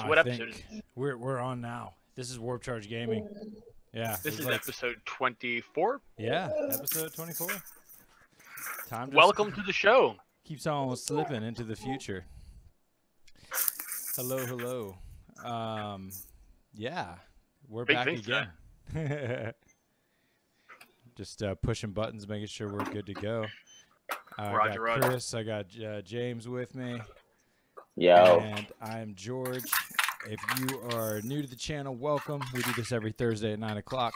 now. What I episode think is this? we're on now. This is Warp Charge Gaming. Yeah. This is like, episode 24. Yeah, episode 24. Time just Welcome to the show. keeps on slipping into the future. Hello, hello. Yeah, we're Big back things again. Just pushing buttons, making sure we're good to go. I got Roger. Chris, I got James with me. Yo. And I'm George. If you are new to the channel, welcome. We do this every Thursday at 9 o'clock.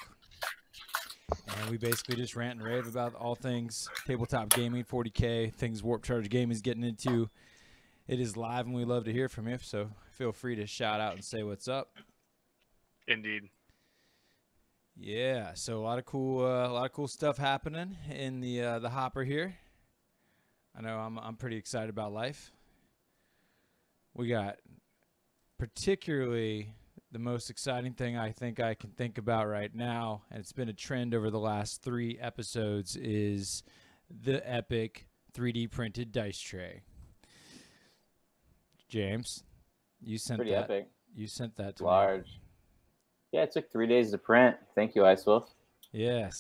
And we basically just rant and rave about all things tabletop gaming, 40k, things Warp Charge Gaming is getting into. It is live, and we love to hear from you. So feel free to shout out and say what's up. Indeed. Yeah, so a lot of cool stuff happening in the hopper here. I know I'm pretty excited about life. We got particularly the most exciting thing I think I can think about right now, and it's been a trend over the last 3 episodes, is the epic 3D printed dice tray. James, you sent Pretty that. epic. You sent that to Large. me. Yeah, it took 3 days to print. Thank you, Ice Wolf. Yes.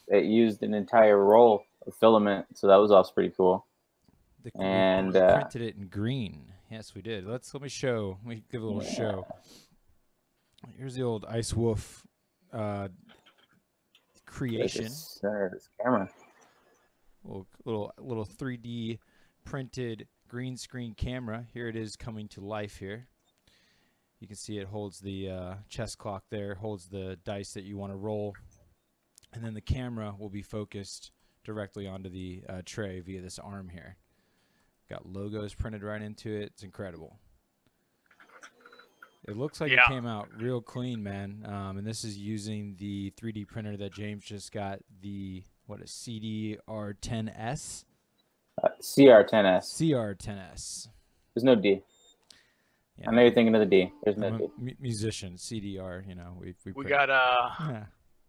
It used an entire roll of filament, so that was also pretty cool. We And printed it in green. Yes, we did. Let me give a little show. Here's the old Ice Wolf creation. This camera. Little 3D printed green screen camera. Here it is coming to life here. You can see it holds the chess clock there, holds the dice that you want to roll, and then the camera will be focused directly onto the tray via this arm here. Got logos printed right into it. It's incredible. It looks like it came out real clean, man. And this is using the 3D printer that James just got, the CDR10S? CR10S. CR10S. There's no D. Yeah. I know you're thinking of the D. There's no D. Musician, CDR, you know. We got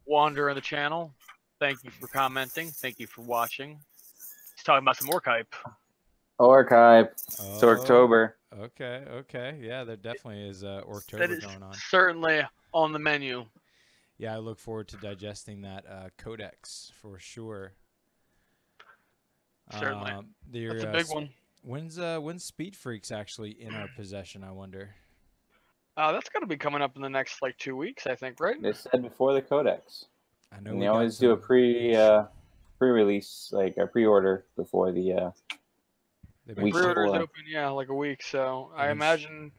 Wander on the channel. Thank you for commenting. Thank you for watching. He's talking about some archive. Archive. It's October. Okay. Yeah, there definitely is October That is going on. certainly on the menu. Yeah, I look forward to digesting that codex for sure. Certainly. That's a big one. When's Speed Freaks actually in our possession, I wonder? That's got to be coming up in the next 2 weeks, I think, right? They said before the codex. I know. And they always do a pre-release, like a pre-order before the week pre-orders before. open, like a week. So I imagine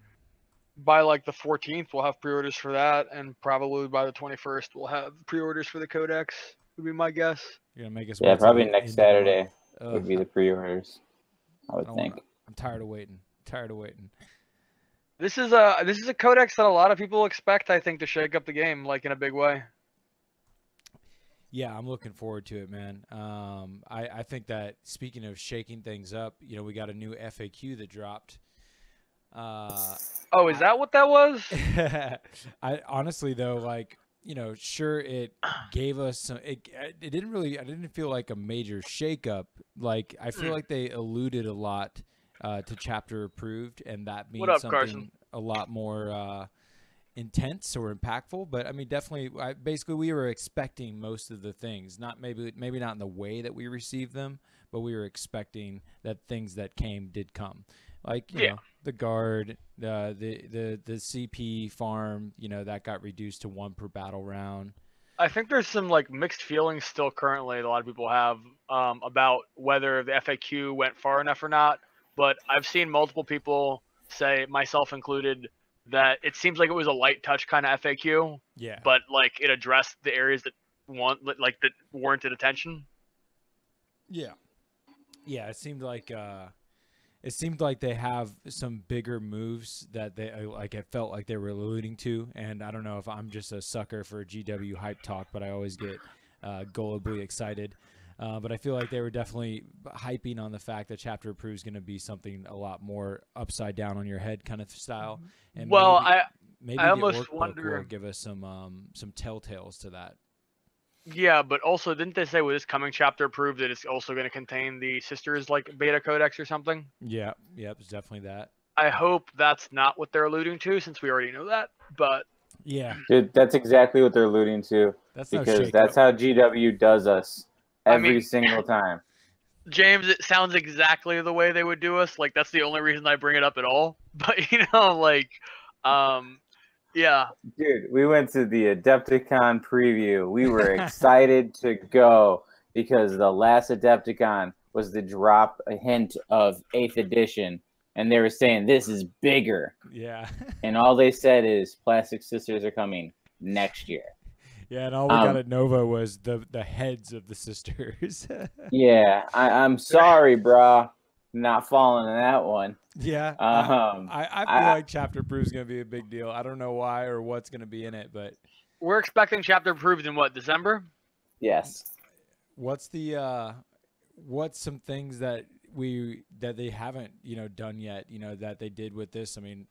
by the 14th we'll have pre-orders for that, and probably by the 21st we'll have pre-orders for the codex. Would be my guess. You're gonna make us. Yeah, probably next Saturday would be the pre-orders. I would think. I'm tired of waiting. This is a codex that a lot of people expect, I think, to shake up the game in a big way. Yeah, I'm looking forward to it, man. I think that, speaking of shaking things up, we got a new FAQ that dropped. Is that what that was? I honestly though, sure, it gave us some. It didn't really. I didn't feel like a major shakeup. I feel like they alluded a lot to chapter approved, and that means something Carson? A lot more intense or impactful. But I mean, definitely, basically, we were expecting most of the things. Not maybe not in the way that we received them, but we were expecting that things that came did come. You know, the guard, the CP farm, that got reduced to 1 per battle round. I think there's some mixed feelings still currently that a lot of people have about whether the FAQ went far enough or not. But I've seen multiple people say, myself included, that it seems like it was a light touch kind of FAQ. Yeah. But it addressed the areas that that warranted attention. Yeah. Yeah, it seemed like they have some bigger moves that they it felt like they were alluding to, and I don't know if I'm just a sucker for GW hype talk, but I always get gullibly excited. But I feel like they were definitely hyping on the fact that chapter approved is going to be something a lot more upside down on your head kind of style. And maybe I almost the wonder will give us some telltales to that. Yeah, but also, didn't they say with this coming chapter approved that it's also going to contain the sisters beta codex or something? Yeah, it's definitely that. I hope that's not what they're alluding to, since we already know that. But Yeah, Dude, that's exactly what they're alluding to. that's no Because shake that's up. how GW does us every mean, single time. James, it sounds exactly the way they would do us. Like, that's the only reason I bring it up at all. But like, yeah. Dude, we went to the Adepticon preview. We were excited to go because the last Adepticon was the drop a hint of 8th edition, and they were saying this is bigger. Yeah. And all they said is Plastic Sisters are coming next year. Yeah, and all we got at Nova was the heads of the sisters. Yeah, I'm sorry, brah. Not falling in that one. Yeah, I feel like Chapter Approved is going to be a big deal. I don't know why or what's going to be in it, but we're expecting Chapter Approved in what, December? Yes. What's some things that they haven't done yet? That they did with this. I mean,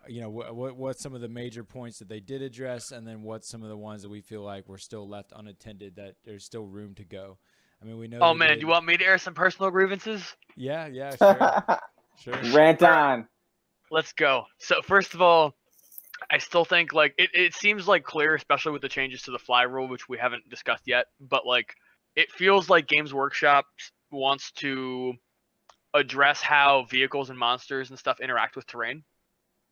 what's some of the major points that they did address, and then what's some of the ones that we feel like were still left unattended that there's still room to go. I mean, we know. Oh man, do you want me to air some personal grievances? Yeah, sure. Rant on. Let's go. So first of all, I still think like it seems like clear, especially with the changes to the fly rule, which we haven't discussed yet. But like, it feels like Games Workshop wants to address how vehicles and monsters and stuff interact with terrain.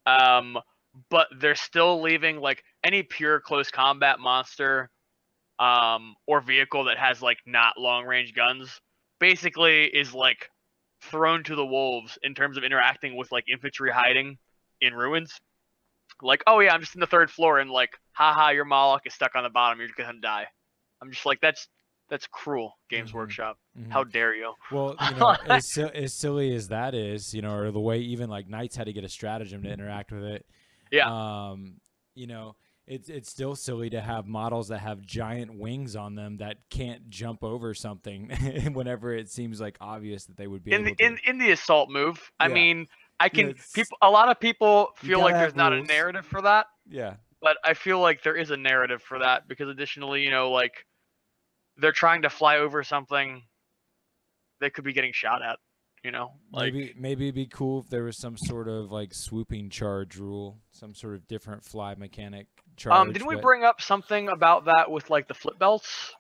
But they're still leaving like any pure close combat monster or vehicle that has like not long range guns basically is like thrown to the wolves in terms of interacting with like infantry hiding in ruins. Like, oh yeah, I'm just in the 3rd floor and like, haha, your Moloch is stuck on the bottom, you're just gonna die. I'm just like, that's cruel, Games Workshop. How dare you? Well, as silly as that is, or the way even like Knights had to get a stratagem to interact with it. Yeah. It's still silly to have models that have giant wings on them that can't jump over something whenever it seems like obvious that they would be able to. In the assault move. Yeah. I mean, a lot of people feel like there's not rules. A narrative for that. Yeah. But I feel like there is a narrative for that because additionally, like they're trying to fly over something they could be getting shot at, like maybe it'd be cool if there was some sort of like swooping charge rule, some sort of different fly mechanic charge. Didn't we bring up something about that with like the flip belts?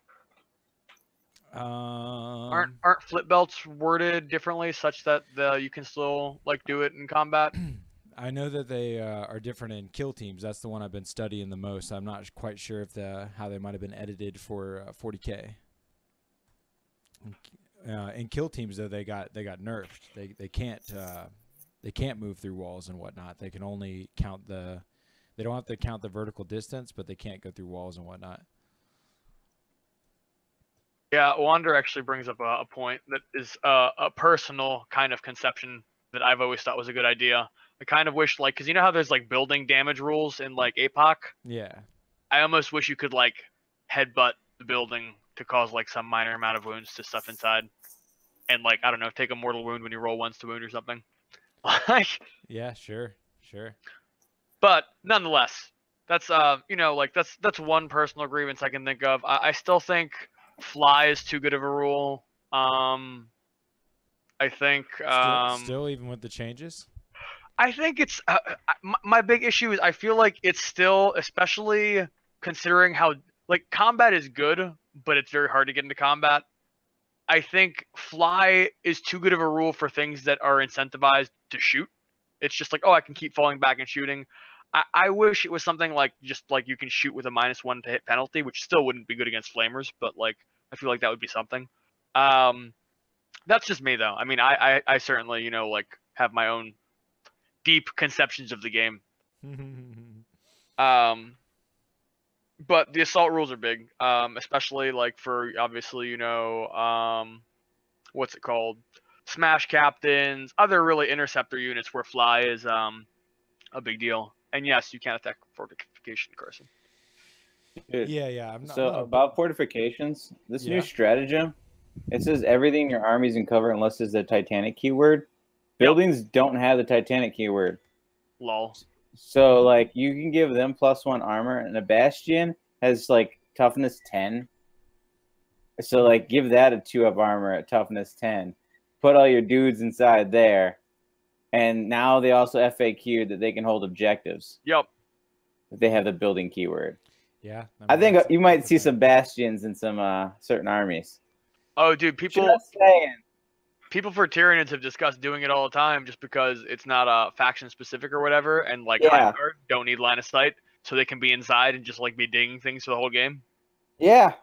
Aren't flip belts worded differently such that you can still like do it in combat? I know that they are different in kill teams. That's the one I've been studying the most. I'm not quite sure if how they might have been edited for 40k. In kill teams though, they got nerfed. They can't move through walls and whatnot. They can only count they don't have to count the vertical distance, but they can't go through walls and whatnot. Yeah, Wander actually brings up a point that is a personal kind of conception that I've always thought was a good idea. I kind of wish, like, because you know how there's like building damage rules in like APOC? Yeah. I almost wish you could like headbutt the building to cause like some minor amount of wounds to stuff inside, and like I don't know, take a mortal wound when you roll once to wound or something. Like. Yeah, sure. But nonetheless, that's that's one personal grievance I can think of. I still think fly is too good of a rule. I think still even with the changes. I think it's my big issue is I feel like it's still, especially considering how like combat is good, but it's very hard to get into combat. I think fly is too good of a rule for things that are incentivized to shoot. It's just like, oh, I can keep falling back and shooting. I wish it was something like just like you can shoot with a -1 to hit penalty, which still wouldn't be good against flamers, but like I feel like that would be something. That's just me though. I mean, I certainly like have my own deep conceptions of the game. But the assault rules are big, especially like for obviously what's it called, smash captains, other really interceptor units where fly is a big deal. And yes, you can attack fortification, Carson. Dude, yeah. About fortifications, this new stratagem, it says everything in your army is in cover unless there's the Titanic keyword. Buildings don't have the Titanic keyword. Lol. So like you can give them +1 armor, and a Bastion has like toughness 10. So like give that a 2-up armor at toughness 10. Put all your dudes inside there, And now they also FAQ that they can hold objectives. Yep. If they have the building keyword. Yeah. I think that's you might that's a see thing. some bastions in some certain armies. Oh, dude, people Just saying. for Tyranids have discussed doing it all the time just because it's not faction specific or whatever, and like Yeah. Highguard don't need line of sight, so they can be inside and just like be digging things for the whole game. Yeah.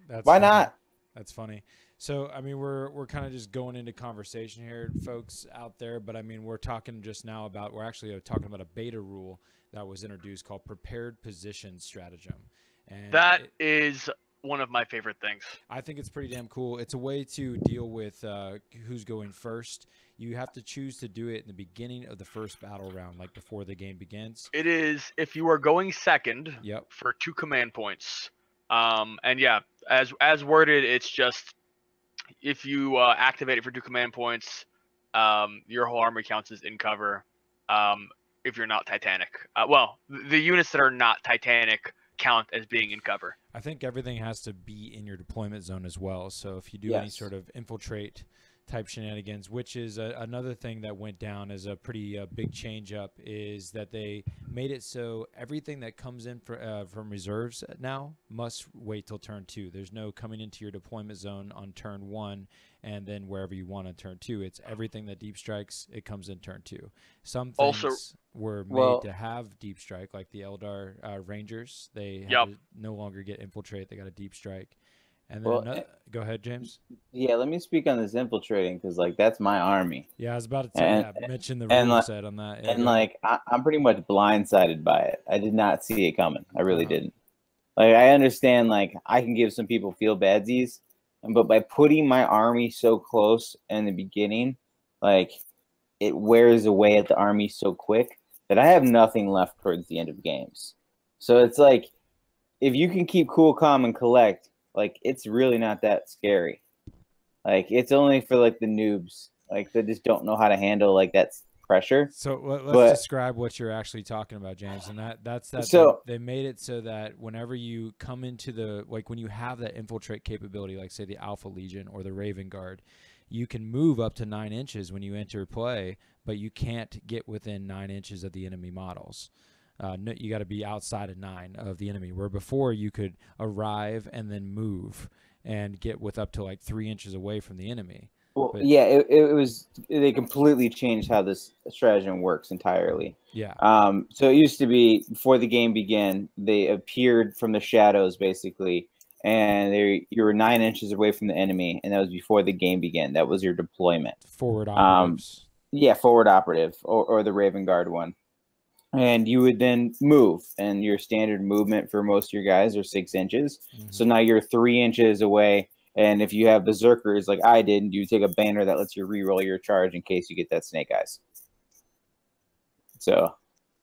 That's Why funny. not? That's funny. So, I mean, we're kind of just going into conversation here, folks out there. But I mean, we're talking just now about we're actually talking about a beta rule that was introduced called prepared position stratagem, and That is one of my favorite things. I think it's pretty damn cool. It's a way to deal with who's going first. You have to choose to do it in the beginning of the first battle round, like before the game begins. It is if you are going second Yep. for 2 command points. And yeah, as worded, it's just if you activate it for 2 command points, your whole army counts as in cover. If you're not Titanic, well, the units that are not Titanic count as being in cover. I think everything has to be in your deployment zone as well. So if you do any sort of infiltrate type shenanigans, which is another thing that went down as a pretty big change up, is that they made it so everything that comes in from reserves now must wait till turn 2. There's no coming into your deployment zone on turn 1 and then wherever you want on turn 2. It's everything that deep strikes, it comes in turn 2. Some things Also, were made to have deep strike, like the Eldar Rangers. They had to no longer get infiltrate. They got a deep strike. And then go ahead, James. Yeah, let me speak on this infiltrating because, like, that's my army. Yeah, I was about to mention the rule set on that. Yeah, and, like, I'm pretty much blindsided by it. I did not see it coming. I really didn't. Like, I understand, like, I can give some people feel badsies, but by putting my army so close in the beginning, like, it wears away at the army so quick that I have nothing left towards the end of games. So it's like, if you can keep cool, calm, and collect, like, it's really not that scary. Like, it's only for, like, the noobs, like, that just don't know how to handle, like, that pressure. So let's describe what you're actually talking about, James. And that's that. So they made it so that whenever you come into the, like, when you have that infiltrate capability, like, say, the Alpha Legion or the Raven Guard, you can move up to 9 inches when you enter play, but you can't get within 9 inches of the enemy models. No, you got to be outside of 9 of the enemy, where before you could arrive and then move and get with up to like 3 inches away from the enemy. Well, yeah, it was, they completely changed how this stratagem works entirely. Yeah. So it used to be before the game began, they appeared from the shadows basically, and you were 9 inches away from the enemy, and that was before the game began. That was your deployment. Forward operatives. Yeah, forward operative or the Raven Guard one. And you would then move, and your standard movement for most of your guys are 6 inches. Mm-hmm. So now you're 3 inches away, and if you have berserkers like I did, you take a banner that lets you re-roll your charge in case you get that snake eyes. So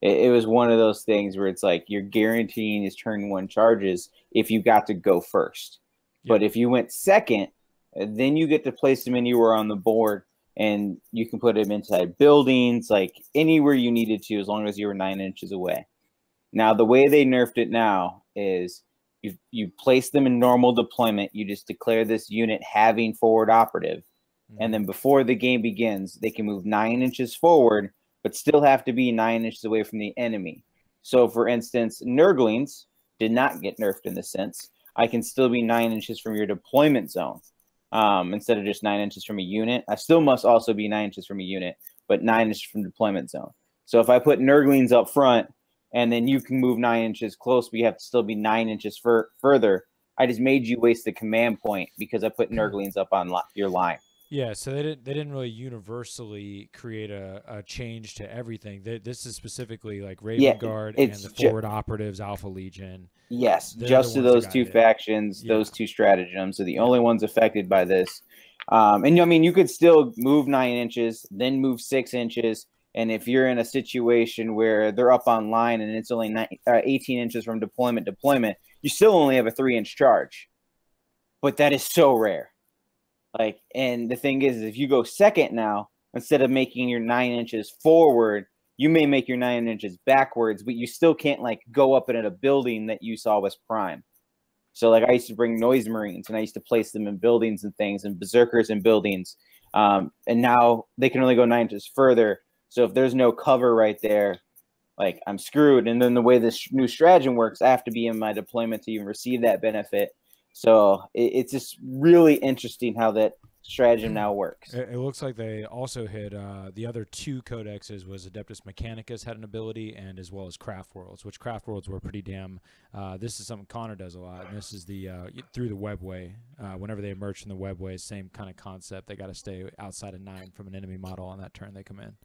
it was one of those things where it's like you're guaranteeing his turn 1 charges if you got to go first. Yep. But if you went second, then you get to place them anywhere on the board, and you can put them inside buildings, like anywhere you needed to, as long as you were 9 inches away. Now, the way they nerfed it now is you place them in normal deployment. You just declare this unit having forward operative. Mm-hmm. And then before the game begins, they can move 9 inches forward, but still have to be 9 inches away from the enemy. So, for instance, Nurglings did not get nerfed in this sense. I can still be 9 inches from your deployment zone. Instead of just 9 inches from a unit. I still must also be 9 inches from a unit, but 9 inches from deployment zone. So if I put Nurglings up front, and then you can move 9 inches close, but you have to still be 9 inches further, I just made you waste the command point because I put Nurglings up on your line. Yeah, so they didn't really universally create a change to everything. This is specifically like Raven Guard and the forward operatives, Alpha Legion. Yes, just to those 2 factions, those 2 stratagems are the only ones affected by this. And I mean, you could still move 9 inches, then move 6 inches. And if you're in a situation where they're up on line and it's only 18 inches from deployment, you still only have a 3-inch charge. But that is so rare. Like, and the thing is, if you go second now, instead of making your 9 inches forward, you may make your 9 inches backwards, but you still can't, like, go up in a building that you saw was prime. So, like, I used to bring Noise Marines, and I used to place them in buildings and things, and Berserkers in buildings. And now they can only go 9 inches further, So if there's no cover right there, like I'm screwed. And then the way this new stratagem works, I have to be in my deployment to even receive that benefit. So it's just really interesting how that stratagem now works. It looks like they also hit the other 2 codexes was Adeptus Mechanicus had an ability, and as well as Craft Worlds, which Craft Worlds were pretty damn. This is something Connor does a lot, and this is the through the webway. Whenever they emerge from the webway, same kind of concept. They got to stay outside of 9 from an enemy model on that turn they come in.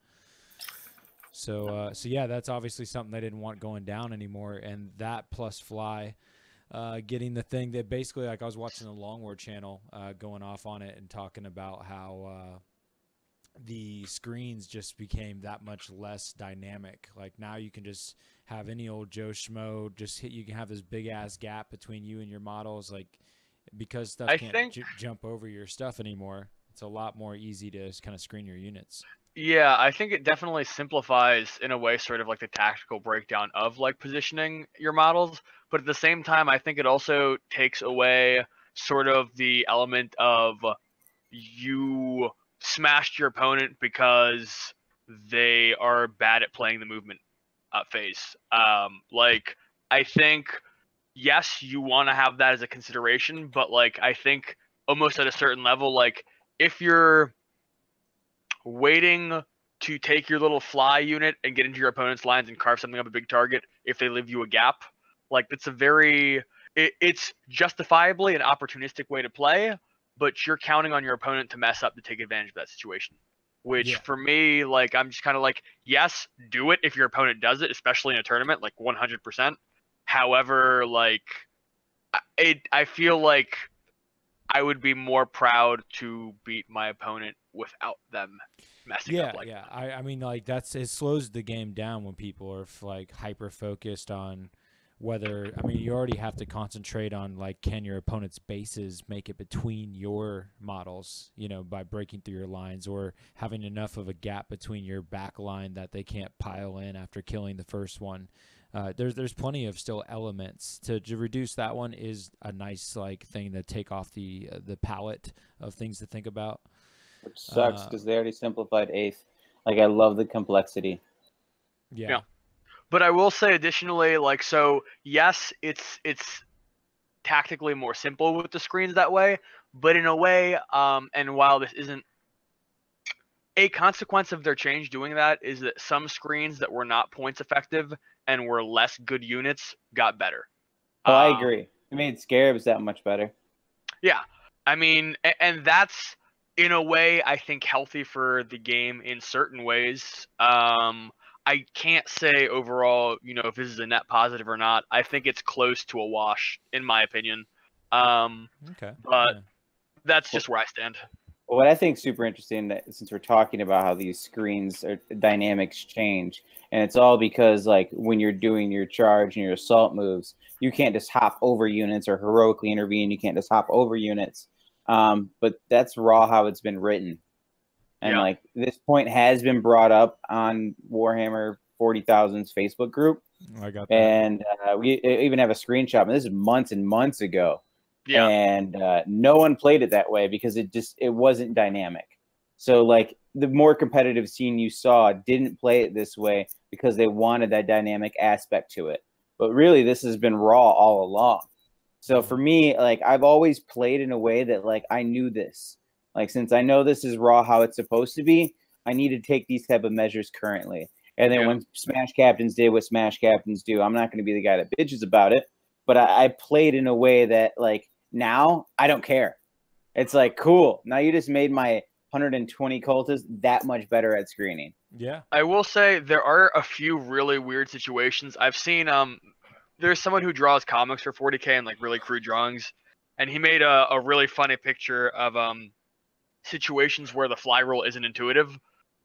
So yeah, that's obviously something they didn't want going down anymore, and that plus fly. Getting the thing that basically, like I was watching the Longwar channel going off on it and talking about how the screens just became that much less dynamic. Like now you can just have any old Joe Schmo just hit. You can have this big ass gap between you and your models, like because stuff can't jump over your stuff anymore. It's a lot more easy to kind of screen your units. Yeah, I think it definitely simplifies in a way sort of like the tactical breakdown of like positioning your models, but at the same time I think it also takes away sort of the element of you smashed your opponent because they are bad at playing the movement phase. Like I think yes, you want to have that as a consideration, but like I think almost at a certain level, like if you're waiting to take your little fly unit and get into your opponent's lines and carve something up a big target if they leave you a gap, like that's a very it's justifiably an opportunistic way to play, but you're counting on your opponent to mess up to take advantage of that situation, which for me, like I'm just kind of like, yes, do it if your opponent does it, especially in a tournament, like 100%. However, like I feel like I would be more proud to beat my opponent without them messing up like that. I mean, like it slows the game down when people are like hyper focused on whether. I mean, you already have to concentrate on like can your opponent's bases make it between your models, you know, by breaking through your lines or having enough of a gap between your back line that they can't pile in after killing the first one. There's plenty of still elements to reduce that one is a nice like thing to take off the palette of things to think about. Which sucks because they already simplified 8th. Like I love the complexity. Yeah. But I will say additionally, like so yes, it's tactically more simple with the screens that way, but in a way, and while this isn't a consequence of their change doing that is that some screens that were not points effective and were less good units got better. Oh, I agree. It made Scarabs that much better. Yeah. I mean, and that's in a way I think healthy for the game in certain ways. I can't say overall, you know, if this is a net positive or not. I think it's close to a wash in my opinion. Okay. But that's just where I stand. Well, what I think is super interesting that since we're talking about how these screens or dynamics change, and it's all because like when you're doing your charge and your assault moves, you can't just hop over units or heroically intervene. You can't just hop over units. But that's raw how it's been written. And like this point has been brought up on Warhammer 40,000's Facebook group. I got that. And we even have a screenshot. And this is months and months ago. Yeah. And no one played it that way because it wasn't dynamic. So like the more competitive scene you saw didn't play it this way because they wanted that dynamic aspect to it. But really this has been raw all along. So for me, like I've always played in a way that like I knew this. Like since I know this is raw how it's supposed to be, I need to take these type of measures currently. And then when Smash Captains did what Smash Captains do, I'm not going to be the guy that bitches about it. But I played in a way that like now I don't care. It's like, cool. Now you just made my 120 cultists that much better at screening. Yeah. I will say there are a few really weird situations. I've seen there's someone who draws comics for 40k and like really crude drawings, and he made a really funny picture of situations where the fly roll isn't intuitive,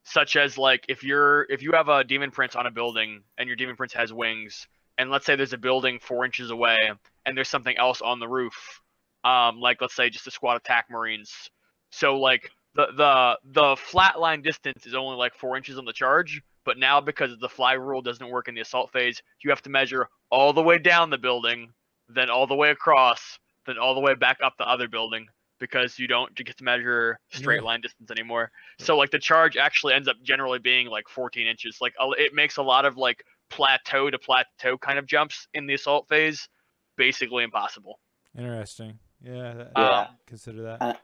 such as like if you have a demon prince on a building and your demon prince has wings, and let's say there's a building 4 inches away and there's something else on the roof, like let's say just a squad of attack marines. So like the flat line distance is only like 4 inches on the charge, but now because the fly rule doesn't work in the assault phase, you have to measure all the way down the building, then all the way across, then all the way back up the other building. because you don't get to measure straight line distance anymore. So like the charge actually ends up generally being like 14 inches. Like it makes a lot of like plateau to plateau kind of jumps in the assault phase basically impossible. Interesting. Yeah. Consider that.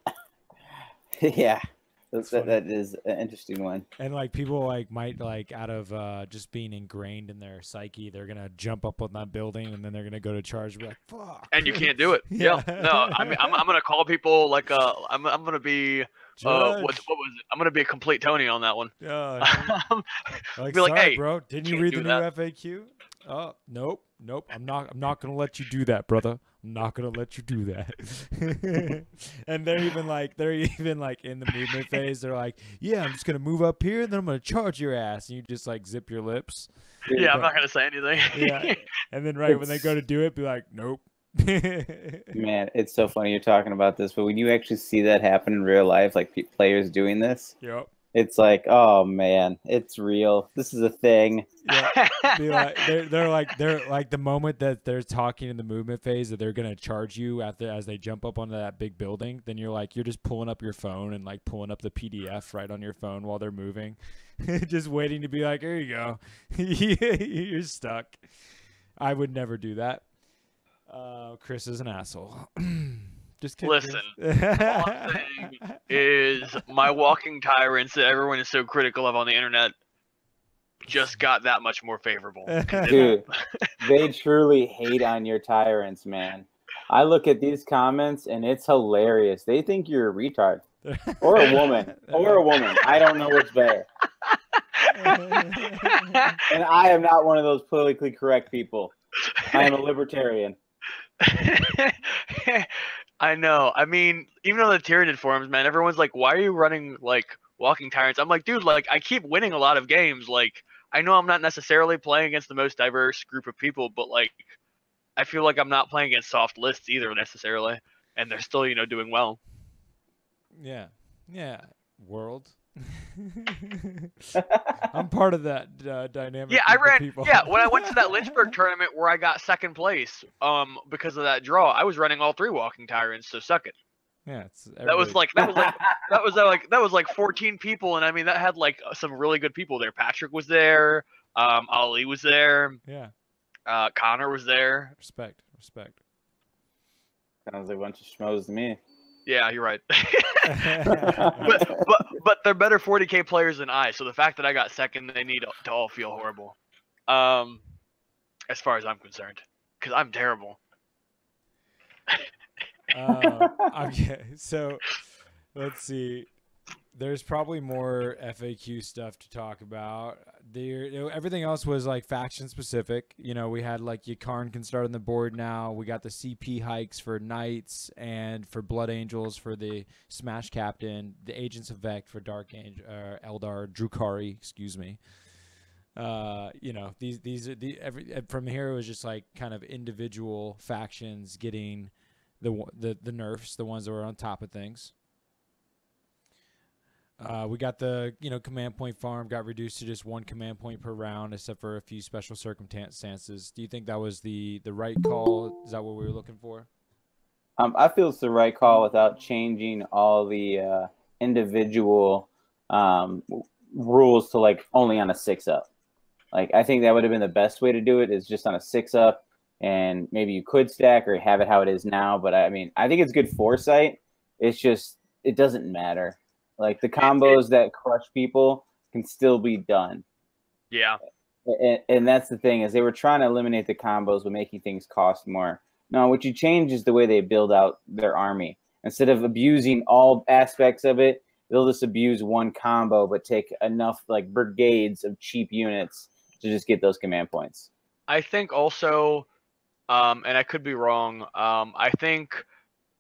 Yeah. That is an interesting one. And like people like might like out of just being ingrained in their psyche, they're gonna jump up on that building and then they're gonna go to charge and be like, fuck. And you can't do it. No. I mean I'm gonna call people like I'm gonna be what was it? I'm gonna be a complete Tony on that one. Like, be like, sorry, hey, bro, didn't you read the new FAQ? Oh, nope. I'm not gonna let you do that, brother. I'm not gonna let you do that. And they're even like in the movement phase. They're like, yeah, I'm just gonna move up here, and then I'm gonna charge your ass, and you just like zip your lips. Yeah, I'm not gonna say anything. Yeah, and then when they go to do it, be like, nope. Man, it's so funny you're talking about this, but when you actually see that happen in real life, like players doing this, yep. It's like, oh man, it's real. This is a thing. Yeah, they're like the moment that they're talking in the movement phase that they're gonna charge you as they jump up onto that big building. Then you're just pulling up your phone and like pulling up the PDF right on your phone while they're moving, just waiting to be like, here you go, you're stuck. I would never do that. Chris is an asshole. Just kidding. Listen, all I'm saying is my walking tyrants that everyone is so critical of on the internet just got that much more favorable. Dude, they truly hate on your tyrants, man. I look at these comments and it's hilarious. They think you're a retard. Or a woman. I don't know what's better. And I am not one of those politically correct people. I am a libertarian. I know. I mean, even on the Tyranid forums, man, everyone's like, why are you running, like, walking tyrants? I'm like, dude, like, I keep winning a lot of games. Like, I know I'm not necessarily playing against the most diverse group of people, but, like, I feel like I'm not playing against soft lists either necessarily. And they're still, doing well. Yeah. World. I'm part of that dynamic. Yeah, I ran. People. Yeah, when I went to that Lynchburg tournament where I got second place, because of that draw, I was running all 3 walking tyrants. So suck it. Yeah, that was like 14 people, and I mean that had like some really good people there. Patrick was there. Ali was there. Yeah. Connor was there. Respect. Sounds like a bunch of schmoes to me. Yeah, you're right. but they're better 40k players than I. So the fact that I got second, they need to all feel horrible. As far as I'm concerned, because I'm terrible. Okay, so let's see. There's probably more FAQ stuff to talk about. Everything else was like faction specific. We had like Yakarn can start on the board now. We got the CP hikes for Knights and for Blood Angels for the Smash Captain, the Agents of Vect for Dark Angel, Eldar Drukari, excuse me. These are from here it was just like kind of individual factions getting the nerfs, the ones that were on top of things. We got the command point farm got reduced to just 1 command point per round, except for a few special circumstances. Do you think that was the right call? Is that what we were looking for? I feel it's the right call without changing all the individual rules to like only on a 6-up. Like I think that would have been the best way to do it, is just on a 6-up, and maybe you could stack or have it how it is now. But I mean, I think it's good foresight. It's just it doesn't matter. Like the combos that crush people can still be done. Yeah. And that's the thing, is they were trying to eliminate the combos by making things cost more. No, what you change is the way they build out their army. Instead of abusing all aspects of it, they'll just abuse one combo, but take enough like brigades of cheap units to just get those command points. I think also, and I could be wrong, I think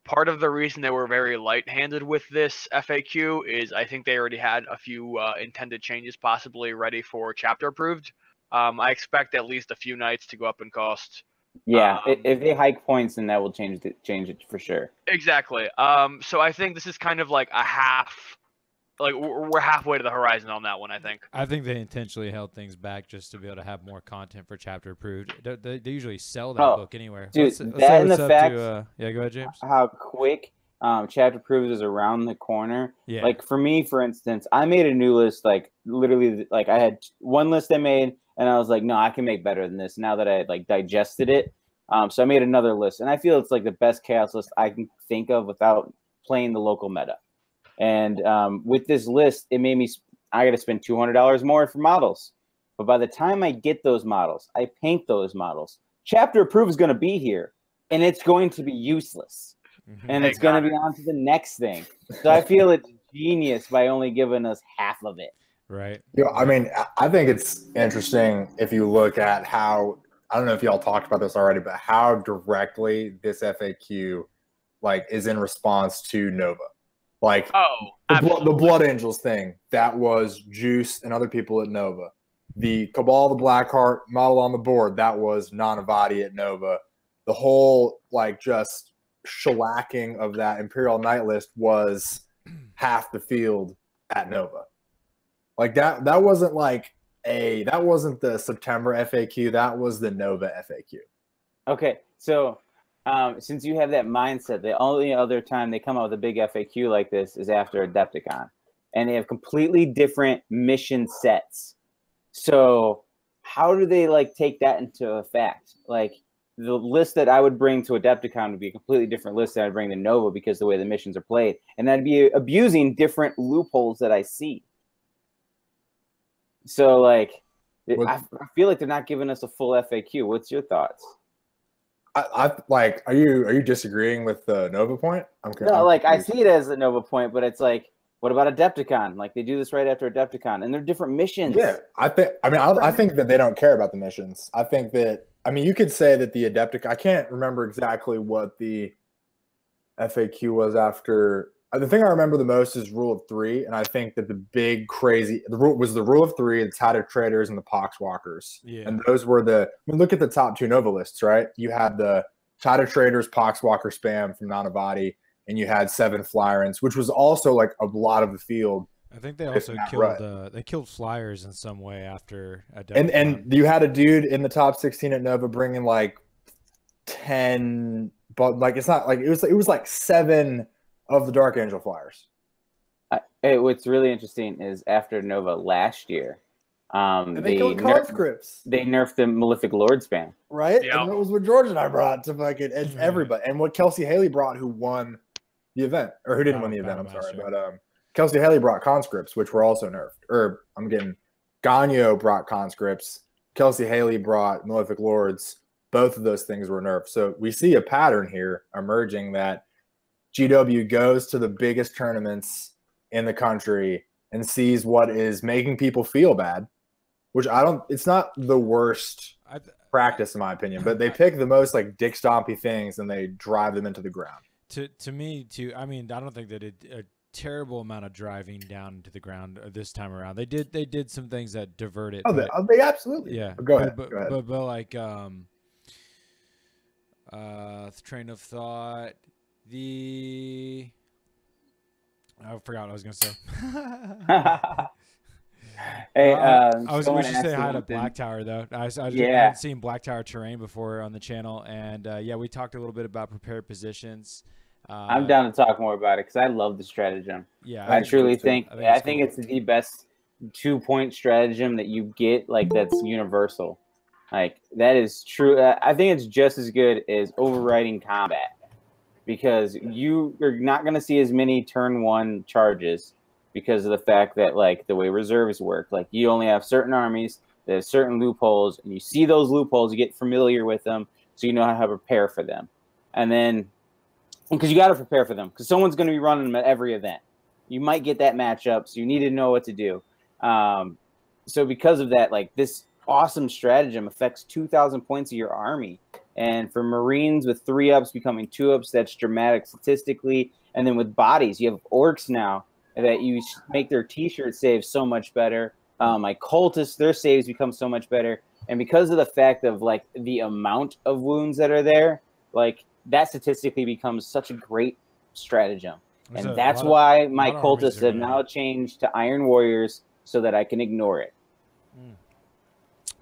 part of the reason they were very light-handed with this FAQ is I think they already had a few intended changes possibly ready for chapter approved. I expect at least a few Knights to go up in cost. Yeah, if they hike points, then that will change it for sure. Exactly. So I think this is kind of like a half, like we're halfway to the horizon on that one. I think they intentionally held things back just to be able to have more content for chapter approved. They usually sell that book anywhere. Dude, let's say and the fact, yeah, go ahead, James. How quick chapter proofs is around the corner. Yeah. Like for me, for instance, I made a new list. Like literally, like I had one list I made, and I was like, no, I can make better than this. Now that I like digested it, so I made another list, and I feel it's like the best chaos list I can think of without playing the local meta. And with this list, it made me. I got to spend $200 more for models. But by the time I get those models, I paint those models. Chapter approved is going to be here, and it's going to be useless. And it's going to be on to the next thing. So I feel it's genius by only giving us half of it. Right. You know, I mean, I think it's interesting if you look at how, I don't know if y'all talked about this already, but how directly this FAQ like is in response to Nova. Like the Blood Angels thing, that was Juice and other people at Nova. The Cabal, the Blackheart model on the board, that was Nanavati at Nova. The whole like just shellacking of that Imperial Knight list was half the field at Nova. Like that wasn't like that wasn't the September FAQ, that was the Nova FAQ. Okay, so since you have that mindset, the only other time they come out with a big FAQ like this is after Adepticon, and they have completely different mission sets. So how do they like take that into effect? Like the list that I would bring to Adepticon would be a completely different list that I'd bring to Nova because the way the missions are played, and that'd be abusing different loopholes that I see. So like, I feel like they're not giving us a full FAQ. What's your thoughts? I like, are you disagreeing with the Nova point? No, like I see it as a Nova point, but it's like, what about Adepticon? Like they do this right after Adepticon, and they're different missions. Yeah, I think that they don't care about the missions. I think that, I mean, you could say that the Adepticon, I can't remember exactly what the FAQ was after. The thing I remember the most is Rule of Three, and I think that the big crazy the Rule of Three, the Tattered Traders, and the Poxwalkers. Yeah. And those were I mean, look at the top two Nova lists, right? You had the Tattered Traders, Poxwalker spam from Nanavati, and you had 7 Flyrants, which was also like a lot of the field. I think they also killed Flyers in some way after Adepticon. And you had a dude in the top 16 at Nova bringing like 10, but like it's not like it was like 7 of the Dark Angel Flyers. What's really interesting is after Nova last year, they killed conscripts. They nerfed the Malefic Lord spam. Right? Yep. And that was what George and I brought to fucking everybody. And what Kelsey Haley brought, who won the event, or who didn't win the event, I'm sorry. But Kelsey Haley brought conscripts, which were also nerfed. Or I'm getting Ganyo brought conscripts. Kelsey Haley brought Malefic Lords. Both of those things were nerfed. So we see a pattern here emerging that GW goes to the biggest tournaments in the country and sees what is making people feel bad, which it's not the worst practice in my opinion, but they pick the most like dick stompy things and they drive them into the ground. To me, I mean, I don't think they did a terrible amount of driving down to the ground this time around. They did some things that divert it. They absolutely. Yeah. Go ahead. But like train of thought. I forgot what I was gonna say. Hey, I was going to say hi to Black Tower though. I hadn't seen Black Tower terrain before on the channel, and we talked a little bit about prepared positions. I'm down to talk more about it because I love the stratagem. Yeah, I truly think it's the best 2-point stratagem that you get, like that's universal. Like that is true. I think it's just as good as overriding combat because you are not going to see as many turn 1 charges because of the fact that like the way reserves work, like you only have certain armies that have certain loopholes, and you see those loopholes, you get familiar with them, so you know how to prepare for them. And then because you got to prepare for them because someone's going to be running them at every event. You might get that matchup, so you need to know what to do. So because of that, like this awesome stratagem affects 2,000 points of your army. And for Marines with 3-ups becoming 2-ups, that's dramatic statistically. And then with bodies, you have orcs now that you make their t-shirt saves so much better. My cultists, their saves become so much better. And because of the fact of like the amount of wounds that are there, like that statistically becomes such a great stratagem. And that's why my cultists have now changed to Iron Warriors so that I can ignore it.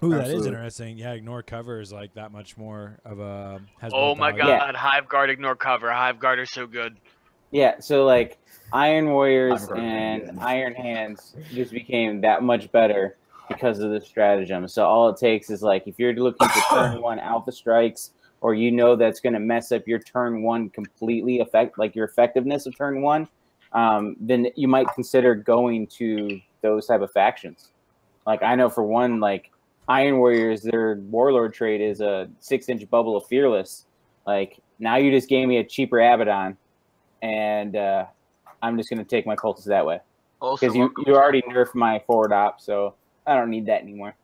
Ooh, that is interesting. Yeah, ignore cover is like that much more of a. Oh my god, yeah. Hive Guard, ignore cover. Hive Guard are so good. Yeah, so like Iron Warriors I've heard and that, yeah. Iron Hands just became that much better because of the stratagem. So all it takes is like if you're looking for turn one alpha strikes, or you know that's going to mess up your turn one completely, affect like your effectiveness of turn one, then you might consider going to those type of factions. Like I know for one, like Iron Warriors, their Warlord trait is a 6-inch bubble of Fearless. Like now you just gave me a cheaper Abaddon, and I'm just going to take my cultists that way. Also, Because you already nerfed my forward op, so I don't need that anymore.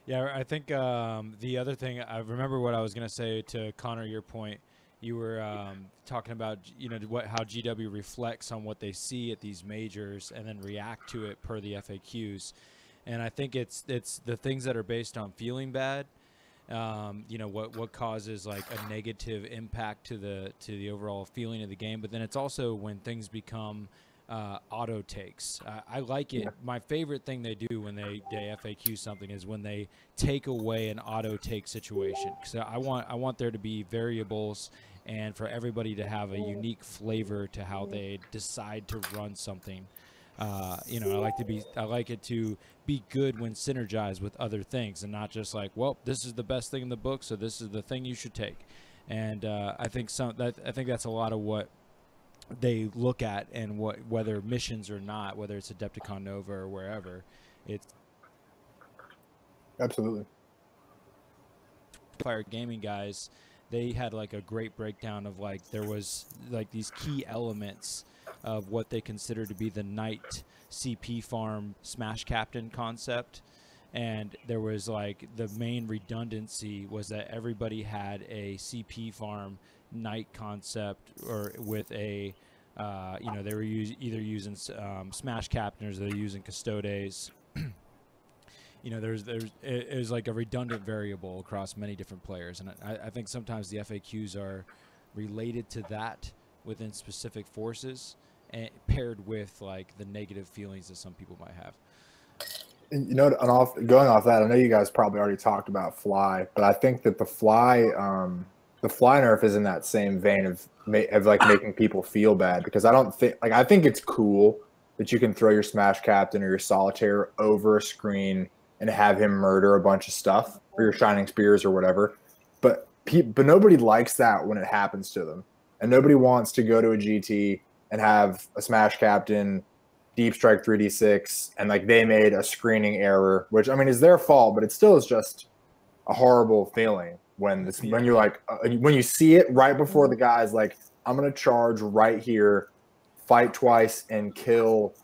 Yeah, I think the other thing, I remember what I was going to say to Connor, your point. You were talking about, how GW reflects on what they see at these majors and then react to it per the FAQs. And I think it's the things that are based on feeling bad. What causes like a negative impact to the overall feeling of the game, but then it's also when things become auto takes. I like it. My favorite thing they do when they FAQ something is when they take away an auto take situation, because I want there to be variables and for everybody to have a unique flavor to how they decide to run something. I like it to be good when synergized with other things and not just like, well, this is the best thing in the book, so this is the thing you should take. And I think that's a lot of what they look at, and whether missions or not, whether it's Adepticon Nova or wherever, it's Absolutely. Fire Gaming guys. They had like a great breakdown of like there was like these key elements of what they consider to be the Knight CP farm Smash Captain concept. And there was like the main redundancy was that everybody had a CP farm Knight concept, or with a, they were either using Smash Captains or they're using Custodes. It was like a redundant variable across many different players. And I think sometimes the FAQs are related to that within specific forces, and paired with like the negative feelings that some people might have. Going off that, I know you guys probably already talked about fly, but I think that the fly nerf is in that same vein of like making people feel bad, because I think it's cool that you can throw your Smash Captain or your Solitaire over a screen and have him murder a bunch of stuff, or your Shining Spears or whatever. But nobody likes that when it happens to them, and nobody wants to go to a GT and have a Smash Captain Deep Strike 3d6 and like they made a screening error, which I mean is their fault, but it still is just a horrible feeling when you're like when you see it right before the guy's like, I'm gonna charge right here, fight twice, and kill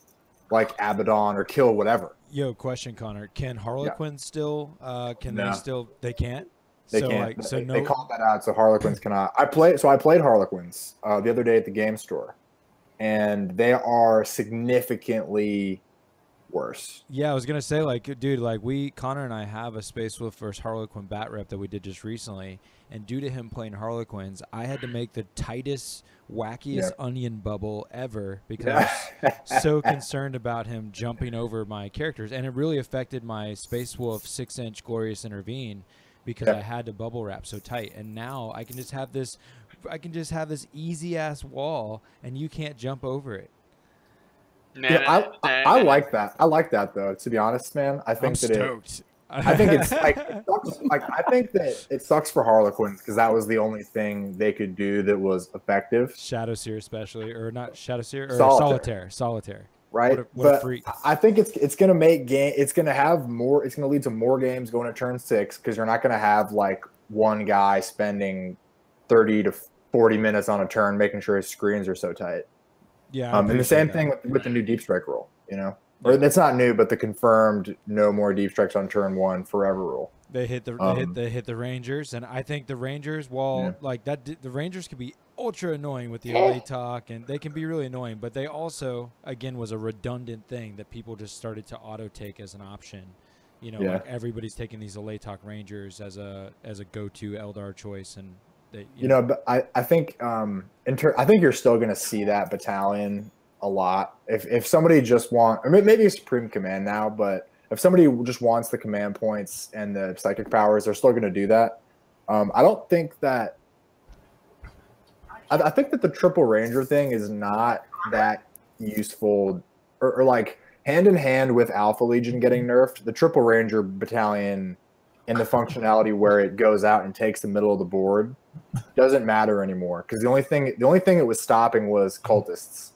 like Abaddon or kill whatever. Yo, question, Connor. Can Harlequins still? They can't. They can't. They called that out, so Harlequins cannot. I played Harlequins the other day at the game store, and they are significantly worse. Yeah, I was gonna say, like, dude, like Connor and I have a Space Wolf versus Harlequin bat rep that we did just recently, and due to him playing Harlequins, I had to make the tightest, wackiest onion bubble ever because I was so concerned about him jumping over my characters, and it really affected my Space Wolf 6-inch Glorious Intervene because I had to bubble wrap so tight. And now I can just have this easy ass wall, and you can't jump over it. I like that. I like that though. To be honest, man, I think I think it's like it sucks. Like I think that it sucks for Harlequins because that was the only thing they could do that was effective. Shadowseer, especially, or not Shadowseer, or Solitaire. Right, what a freak. I think it's going to make game. It's going to have more. It's going to lead to more games going to turn 6 because you're not going to have like one guy spending 30 to 40 minutes on a turn making sure his screens are so tight. Yeah, and the same thing with the new deep strike rule. Or it's not new, but the confirmed no more deep strikes on turn 1 forever rule. They hit the Rangers, and I think the Rangers, like that, the Rangers can be ultra annoying with the LA talk, and they can be really annoying. But they also, again, was a redundant thing that people just started to auto take as an option. Like everybody's taking these LA talk Rangers as a go-to Eldar choice, and they, but I think I think you're still going to see that battalion a lot. If somebody just maybe it's Supreme Command now, but if somebody just wants the command points and the psychic powers, they're still going to do that. I don't think that I think that the triple ranger thing is not that useful, or like hand in hand with Alpha Legion getting nerfed. The triple ranger battalion and the functionality where it goes out and takes the middle of the board doesn't matter anymore, because the only thing it was stopping was cultists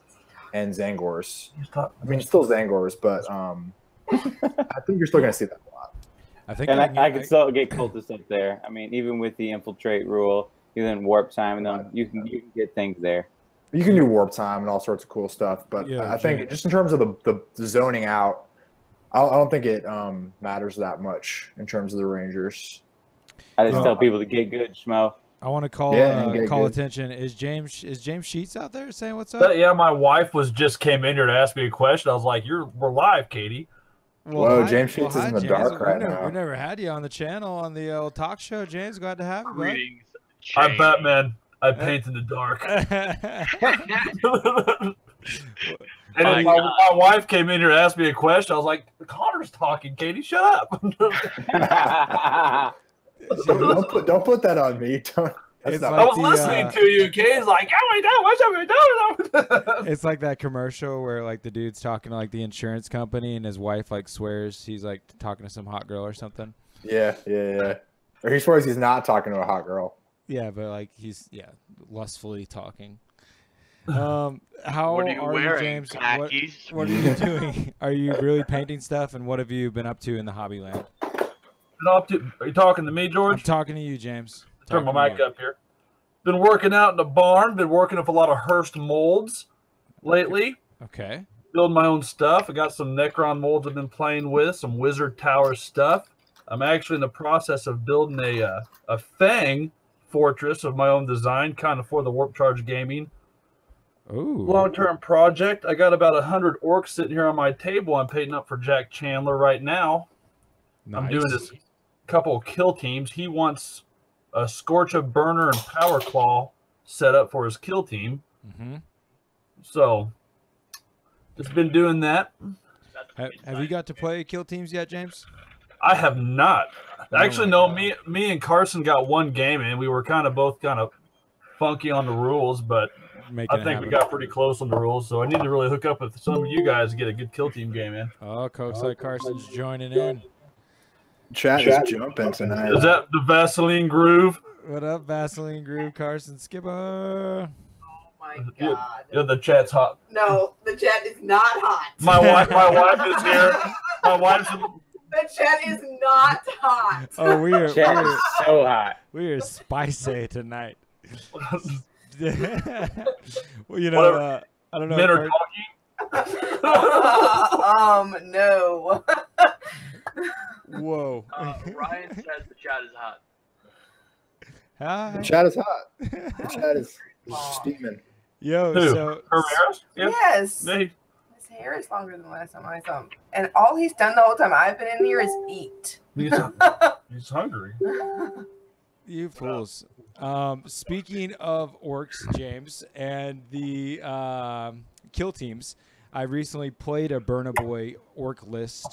and Zangors. I mean, still Zangors, but I think you're still going to see that a lot. I think, and I could still get cultists up there. I mean, even with the infiltrate rule, even warp time, and them, you can get things there. You can do warp time and all sorts of cool stuff, but Yeah, I think just in terms of the zoning out, I don't think it matters that much in terms of the Rangers. I just tell people to get good, Schmo. I want to call attention. Is James Sheets out there saying what's up? Yeah, my wife came in here to ask me a question. I was like, we're live, Katie. Whoa, James Sheets is in the dark right now. We never had you on the channel on the old talk show, James. Glad to have you, bud. Greetings, I'm Batman. I paint in the dark. And then my wife came in here to ask me a question. I was like, Connor's talking, Katie. Shut up. Don't put that on me. I was listening to you, Katie's like, what's up? It's like that commercial where like the dude's talking to like the insurance company and his wife like swears he's like talking to some hot girl or something. Yeah. Or he swears he's not talking to a hot girl. Yeah, but like he's lustfully talking. How what are you wearing, James? khakis? What are you doing? Are you really painting stuff? And what have you been up to in the hobby land? Are you talking to me, George? I'm talking to you, James. Turn my mic up here. Been working out in the barn. Been working with a lot of Hearst molds lately. Okay. Building my own stuff. I got some Necron molds I've been playing with. Some Wizard Tower stuff. I'm actually in the process of building a Fang fortress of my own design, kind of for the Warp Charge Gaming. Ooh. Long-term project. I got about 100 orcs sitting here on my table. I'm painting up for Jack Chandler right now. Nice. I'm doing this couple of kill teams. He wants a Scorch of Burner and Power Claw set up for his kill team. Mm-hmm. So, just been doing that. Have you got to play kill teams yet, James? I have not. Actually, no. Me and Carson got one game in. We were both kind of funky on the rules, but I think we got pretty close on the rules. So I need to really hook up with some of you guys to get a good kill team game in. Oh, Coach like Carson's joining in. Chat is jumping tonight. Is that the Vaseline Groove? What up, Vaseline Groove, Carson Skipper? Oh my God. Yeah, the chat's hot. No, the chat is not hot. My wife is here. My wife's. The chat is not hot. Oh, we are so hot. We are spicy tonight. Well, you know, I don't know. Men are talking. No. Whoa. Ryan says the chat is hot. Hi. The chat is hot. The chat is steaming. Yo, who? so Herrera's? Yeah. Yes. Hey. His hair is longer than the last time I saw him. And all he's done the whole time I've been in here is eat. He's hungry. You fools. Speaking of orcs, James, and the kill teams, I recently played a Burna Boy orc list,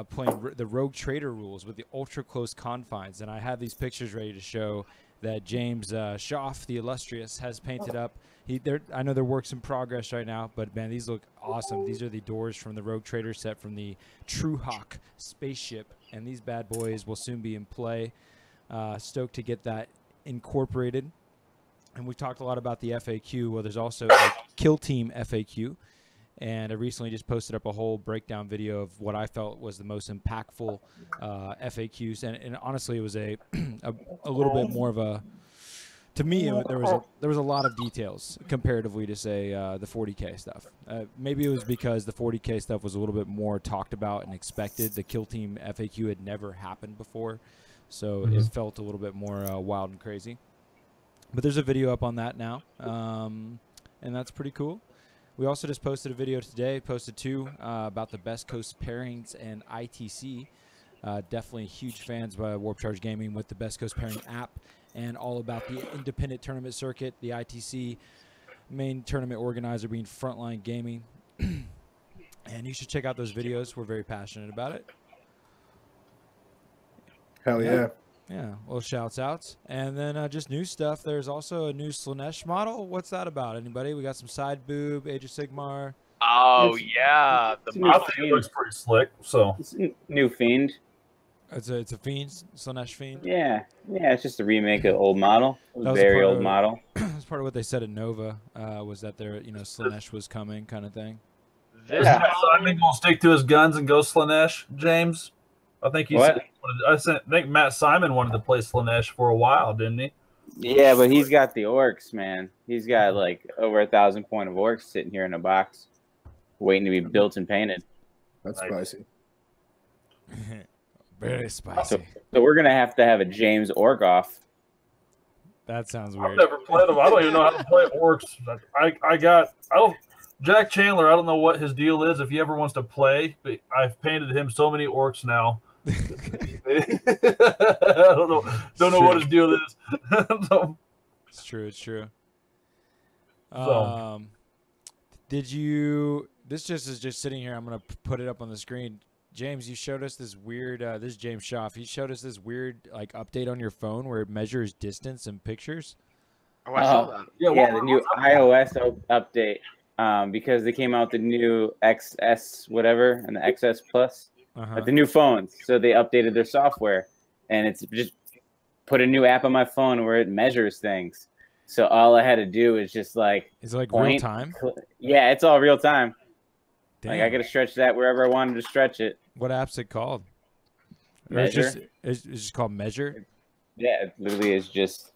playing the Rogue Trader rules with the ultra close confines, and I have these pictures ready to show that James Schaff, the illustrious, has painted up. I know they're works in progress right now, but man, these look awesome. These are the doors from the Rogue Trader set from the True Hawk spaceship, and these bad boys will soon be in play. Stoked to get that incorporated. And we've talked a lot about the FAQ. Well, there's also a kill team FAQ. And I recently just posted up a whole breakdown video of what I felt was the most impactful FAQs. And honestly, it was a little bit more of a, to me, there was a lot of details comparatively to say the 40k stuff. Maybe it was because the 40k stuff was a little bit more talked about and expected. The kill team FAQ had never happened before. So it felt a little bit more wild and crazy. But there's a video up on that now, and that's pretty cool. We also just posted a video today, posted two, about the Best Coast pairings and ITC. Definitely huge fans by Warp Charge Gaming with the Best Coast pairing app and all about the independent tournament circuit, the ITC main tournament organizer being Frontline Gaming. And you should check out those videos. We're very passionate about it. Hell yeah. Yeah, little shouts outs. And then just new stuff. There's also a new Slanesh model. What's that about? Anybody? We got some side boob, Age of Sigmar. Oh It's- yeah, it's the new I think it looks pretty slick. So It's new Fiend. It's a Fiend, Slanesh Fiend. Yeah, it's just a remake of old model. That was a Very part old of- model. That's part of what they said at Nova, was that their Slanesh was coming kind of thing. this is Yeah. Matt Simon gonna stick to his guns and go Slanesh, James? I think he What? said, I think Matt Simon wanted to play Slanesh for a while, didn't he? Yeah, but he's got the orcs, man. He's got like over 1,000 point of orcs sitting here in a box, waiting to be built and painted. That's Nice. spicy. Very spicy. So we're gonna have to have a James orc off. That sounds I've weird. never played them. I don't even know how to play orcs. Jack Chandler, I don't know what his deal is if he ever wants to play, but I've painted him so many orcs now. I don't know what his deal is. So, It's true. It's true. So- Did you? This is just sitting here. I'm gonna put it up on the screen. James, you showed us this weird. This is James Schaff. He showed us this weird like update on your phone where it measures distance and pictures. Oh, I saw that. Yeah, the new iOS update. Because they came out the new XS whatever and the XS Plus, like the new phones. So they updated their software, and it's just put a new app on my phone where it measures things. So all I had to do is just like Is it like real point. time? Yeah, it's all real time. Damn. Like I gotta stretch that wherever I wanted to stretch it. What app's it called? Or Measure. It's just called Measure. Yeah, it literally is just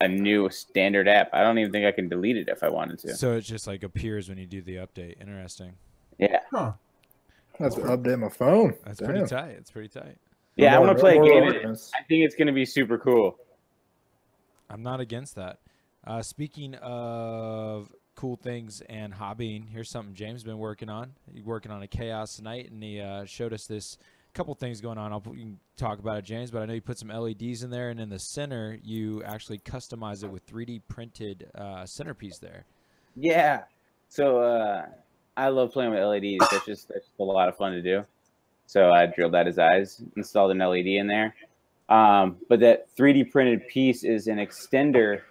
a new standard app. I don't even think I can delete it if I wanted to. So it just like appears when you do the update. Interesting. Yeah. I have to update my phone. That's Damn. pretty tight. It's pretty tight. Yeah, I More- want to play a more game. in it. awareness. I think it's gonna be super cool. I'm not against that. Speaking of cool things and hobbying, here's something James been working on. He's working on a Chaos tonight, and he showed us this couple things going on. You can talk about it, James, but I know you put some LEDs in there, and in the center, you actually customize it with 3D printed centerpiece there. Yeah. So I love playing with LEDs. That's just a lot of fun to do. So I drilled out his eyes, installed an LED in there. But that 3D printed piece is an extender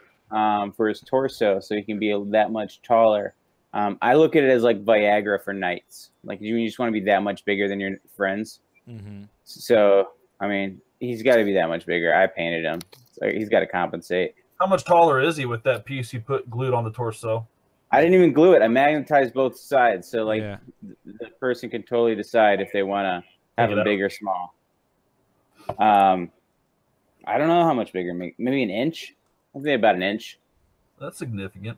for his torso, so he can be that much taller. I look at it as like Viagra for knights. Like you just want to be that much bigger than your friends. Mm-hmm. So I mean, he's got to be that much bigger. I painted him, so he's got to compensate. how much taller is he with that piece you put glued on the torso? I didn't even glue it. I magnetized both sides, so like Yeah. the person can totally decide if they want to have Take it him out. big or small. I don't know how much bigger. Maybe an inch. I think about an inch. That's significant.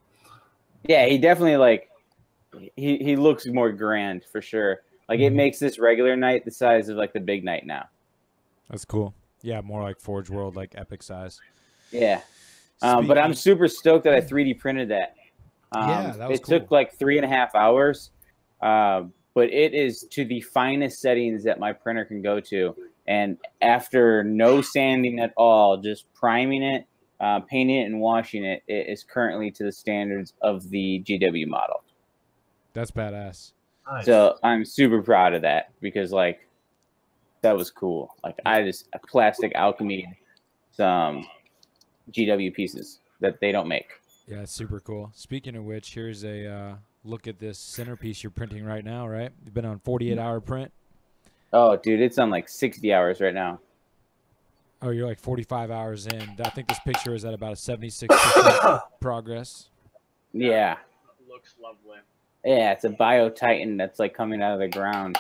Yeah, he definitely like he looks more grand for sure. Like it makes this regular knight the size of like the big knight now. That's cool. Yeah, more like Forge World, like epic size. Yeah. But I'm super stoked that I 3D printed that. Yeah, that was it took cool. like 3.5 hours, but it is to the finest settings that my printer can go to. And after no sanding at all, just priming it, painting it, and washing it, it is currently to the standards of the GW model. That's badass. Nice. So I'm super proud of that because like that was cool. Like I just plastic alchemy some GW pieces that they don't make. Yeah, it's super cool. Speaking of which, here's a look at this centerpiece you're printing right now, right? You've been on 48-hour print. Oh, dude, it's on like 60 hours right now. Oh, you're like 45 hours in. I think this picture is at about a 76% progress. Yeah. Looks lovely. Yeah, it's a Bio-Titan that's like coming out of the ground.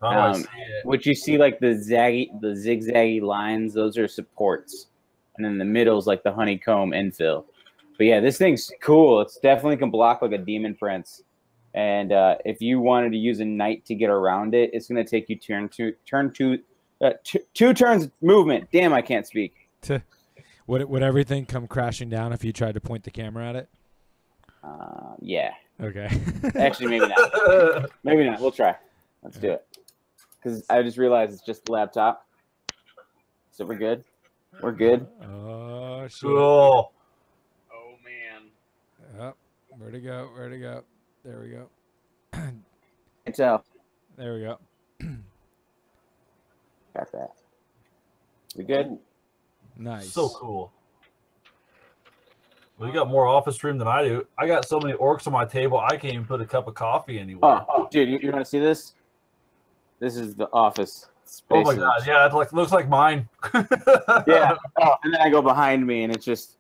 Oh, I see it. What you see like the zigzaggy lines, those are supports. And then the middle's like the honeycomb infill. But yeah, this thing's cool. It's definitely can block like a demon prince. And if you wanted to use a knight to get around it, it's going to take you two turns movement. Damn, I can't speak. Would everything come crashing down if you tried to point the camera at it? Yeah. Okay. Actually, maybe not. Maybe not. We'll try. Let's do it. Because I just realized it's just the laptop. So we're good. We're good. Oh, shit. Cool. Oh man. Oh, where'd it go? Where'd it go? There we go. Can't tell. There we go. Got that. We good? Nice. So cool. Well, you got more office room than I do. I got so many orcs on my table, I can't even put a cup of coffee anywhere. Oh, dude, you want to see this? This is the office space. Oh my god, yeah, it looks like mine. Yeah. Oh, and then I go behind me, and it's just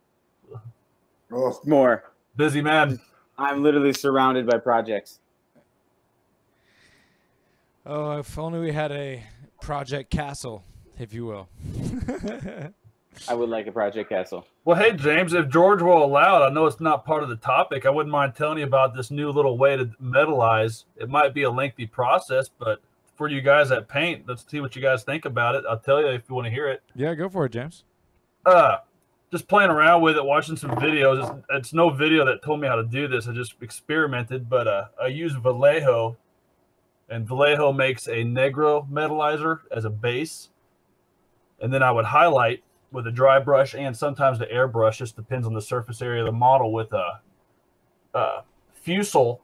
more. Busy man. I'm literally surrounded by projects. Oh, if only we had a project castle, if you will. I would like a project castle. Well, hey, James, if George will allow it, I know it's not part of the topic. I wouldn't mind telling you about this new little way to metalize. It might be a lengthy process, but for you guys that paint, let's see what you guys think about it. I'll tell you if you want to hear it. Yeah, go for it, James. Just playing around with it, watching some videos. It's no video that told me how to do this. I just experimented, but I use Vallejo, and Vallejo makes a Negro metalizer as a base, and then I would highlight with a dry brush and sometimes the airbrush, just depends on the surface area of the model, with a Fusel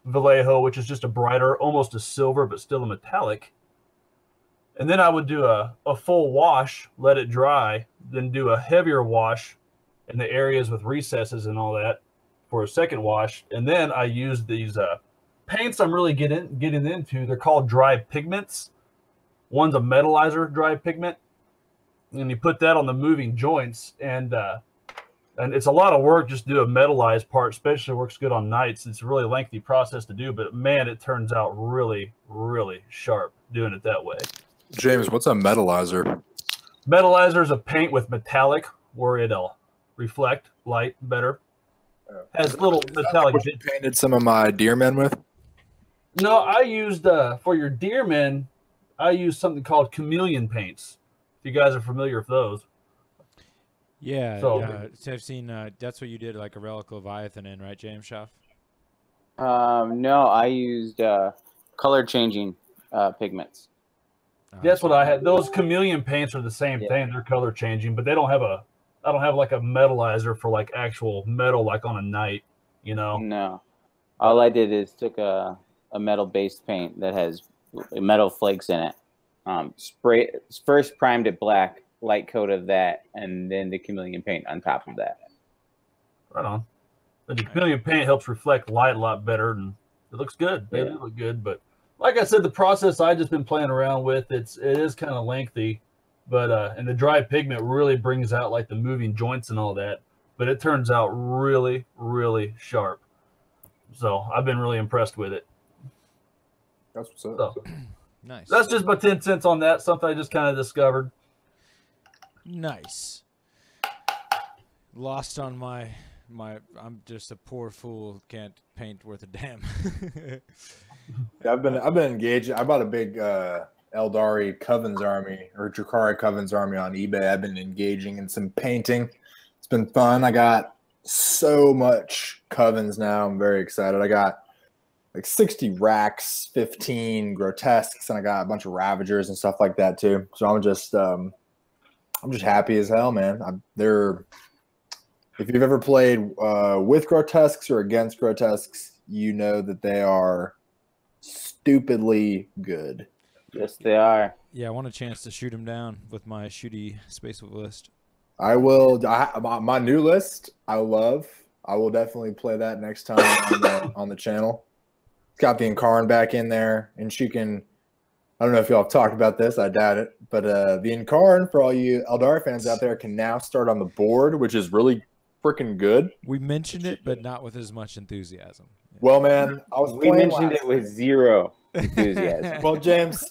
Vallejo, which is just a brighter, almost a silver, but still a metallic. And then I would do a full wash, let it dry, then do a heavier wash in the areas with recesses and all that for a second wash. And then I use these paints I'm really getting into. They're called dry pigments. One's a metalizer dry pigment, and you put that on the moving joints, and it's a lot of work just to do a metallized part, especially works good on nights. It's a really lengthy process to do, but man, it turns out really, really sharp doing it that way. James, what's a metalizer? Metalizer is a paint with metallic where it'll reflect light better. Has little metallic What you painted some of my deermen with? No, I used for your deermen, I used something called chameleon paints. If you guys are familiar with those. Yeah, So I've seen that's what you did, like a Relic Leviathan in, right, James Schaff? No, I used color changing pigments. that's what I had. Those chameleon paints are the same thing. They're color changing, but they don't have I don't have like a metalizer for like actual metal, like on a night, you know? No. All I did is took a metal-based paint that has metal flakes in it. First primed it black, light coat of that, and then the chameleon paint on top of that. Right on. But the chameleon paint helps reflect light a lot better, and it looks good. They do look good, but like I said, the process I just been playing around with, it is kind of lengthy, but and the dry pigment really brings out like the moving joints and all that, but it turns out really, really sharp. So I've been really impressed with it. That's what's up. So, Nice. that's just my 10 cents on that. Something I just kind of discovered. Nice. Lost on my I'm just a poor fool, can't paint worth a damn. I've been engaged. I bought a big Eldari Covens army or Drakari Covens army on eBay. I've been engaging in some painting. It's been fun. I got so much Covens now. I'm very excited. I got like 60 racks, 15 grotesques, and I got a bunch of Ravagers and stuff like that too. So I'm just happy as hell, man. If you've ever played with grotesques or against grotesques, you know that they are stupidly good. Yes, they are. Yeah, I want a chance to shoot him down with my shooty space list. I will. My new list, I love. I will definitely play that next time on the channel. It's got the Incarn back in there, and she can. I don't know if y'all have talked about this. I doubt it, but the Incarn, for all you Eldar fans out there, can now start on the board, which is really freaking good. We mentioned it, but not with as much enthusiasm. Well, man, We mentioned it with zero enthusiasm. Well, James,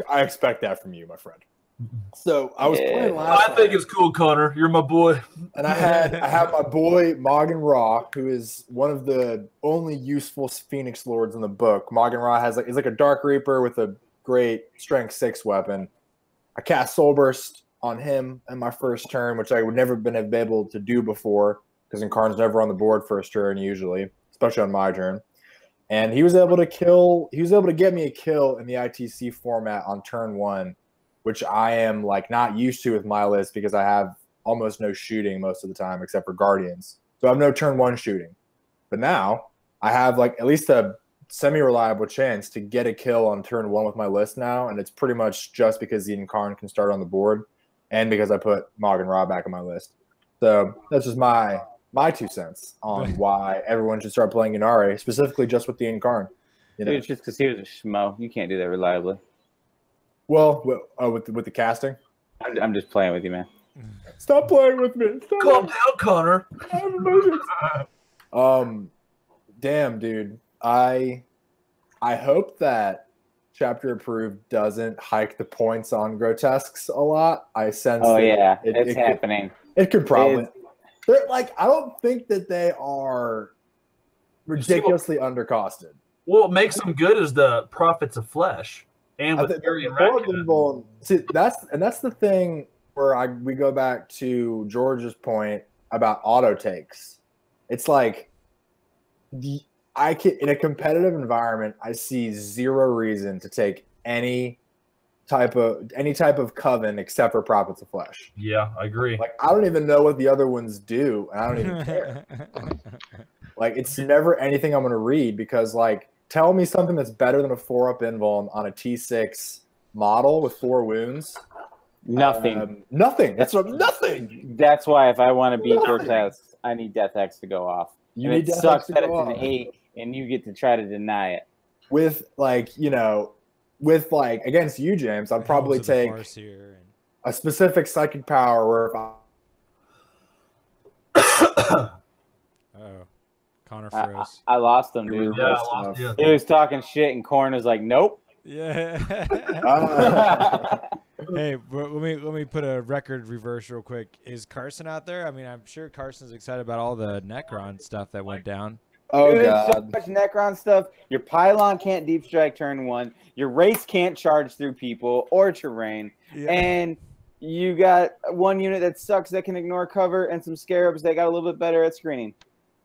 I expect that from you, my friend. So I was playing last I think it's cool, Connor. You're my boy. And I have my boy Morgan Ra, who is one of the only useful Phoenix Lords in the book. Morgan Ra he's like a Dark Reaper with a great Strength 6 weapon. I cast Soul Burst on him in my first turn, which I would never been able to do before because Incarn's never on the board first turn usually, especially on my turn. And he was able to get me a kill in the ITC format on turn 1, which I am like not used to with my list because I have almost no shooting most of the time except for Guardians. So I have no turn 1 shooting. But now I have like at least a semi-reliable chance to get a kill on turn 1 with my list now, and it's pretty much just because the Incarn can start on the board. and because I put Mog and Raw back on my list. So that's just my 2 cents on why everyone should start playing Inari, specifically just with the Incarn. You know? Dude, it's just because he was a schmo. You can't do that reliably. Well, with the casting. I'm just playing with you, man. Stop playing with me. Stop. Calm down, Connor. I have emotions. Damn, dude. I hope that Chapter Approved doesn't hike the points on grotesques a lot. I sense. Oh that yeah, it's happening. It could probably. They're like, I don't think that they are ridiculously undercosted. Well, what makes them good is the Prophets of Flesh and with Fury and Raccoon. See, that's the thing where we go back to George's point about auto takes. It's like in a competitive environment, I see zero reason to take any type of coven except for Prophets of Flesh. Yeah, I agree. Like, I don't even know what the other ones do, and I don't even care. Like, it's never anything I'm going to read because, like, tell me something that's better than a 4-up invuln on a T6 model with 4 wounds. Nothing. Nothing. That's nothing. That's why if I want to beat Cortez, I need Death X to go off. You and need it Death sucks X to that it's go an off. 8, and you get to try to deny it. With, like, against you, James, I'd probably take a specific psychic power where if Oh, Connor froze. I lost him, dude. Yeah, I lost you. He was talking shit, and Corn was like, "Nope." Yeah. Hey, but let me put a record reverse real quick. Is Carson out there? I mean, I'm sure Carson's excited about all the Necron stuff that went down. Oh, Dude, God. so much Necron stuff. Your pylon can't deep strike turn 1. Your race can't charge through people or terrain. Yeah. And you got one unit that sucks that can ignore cover and some scarabs that got a little bit better at screening.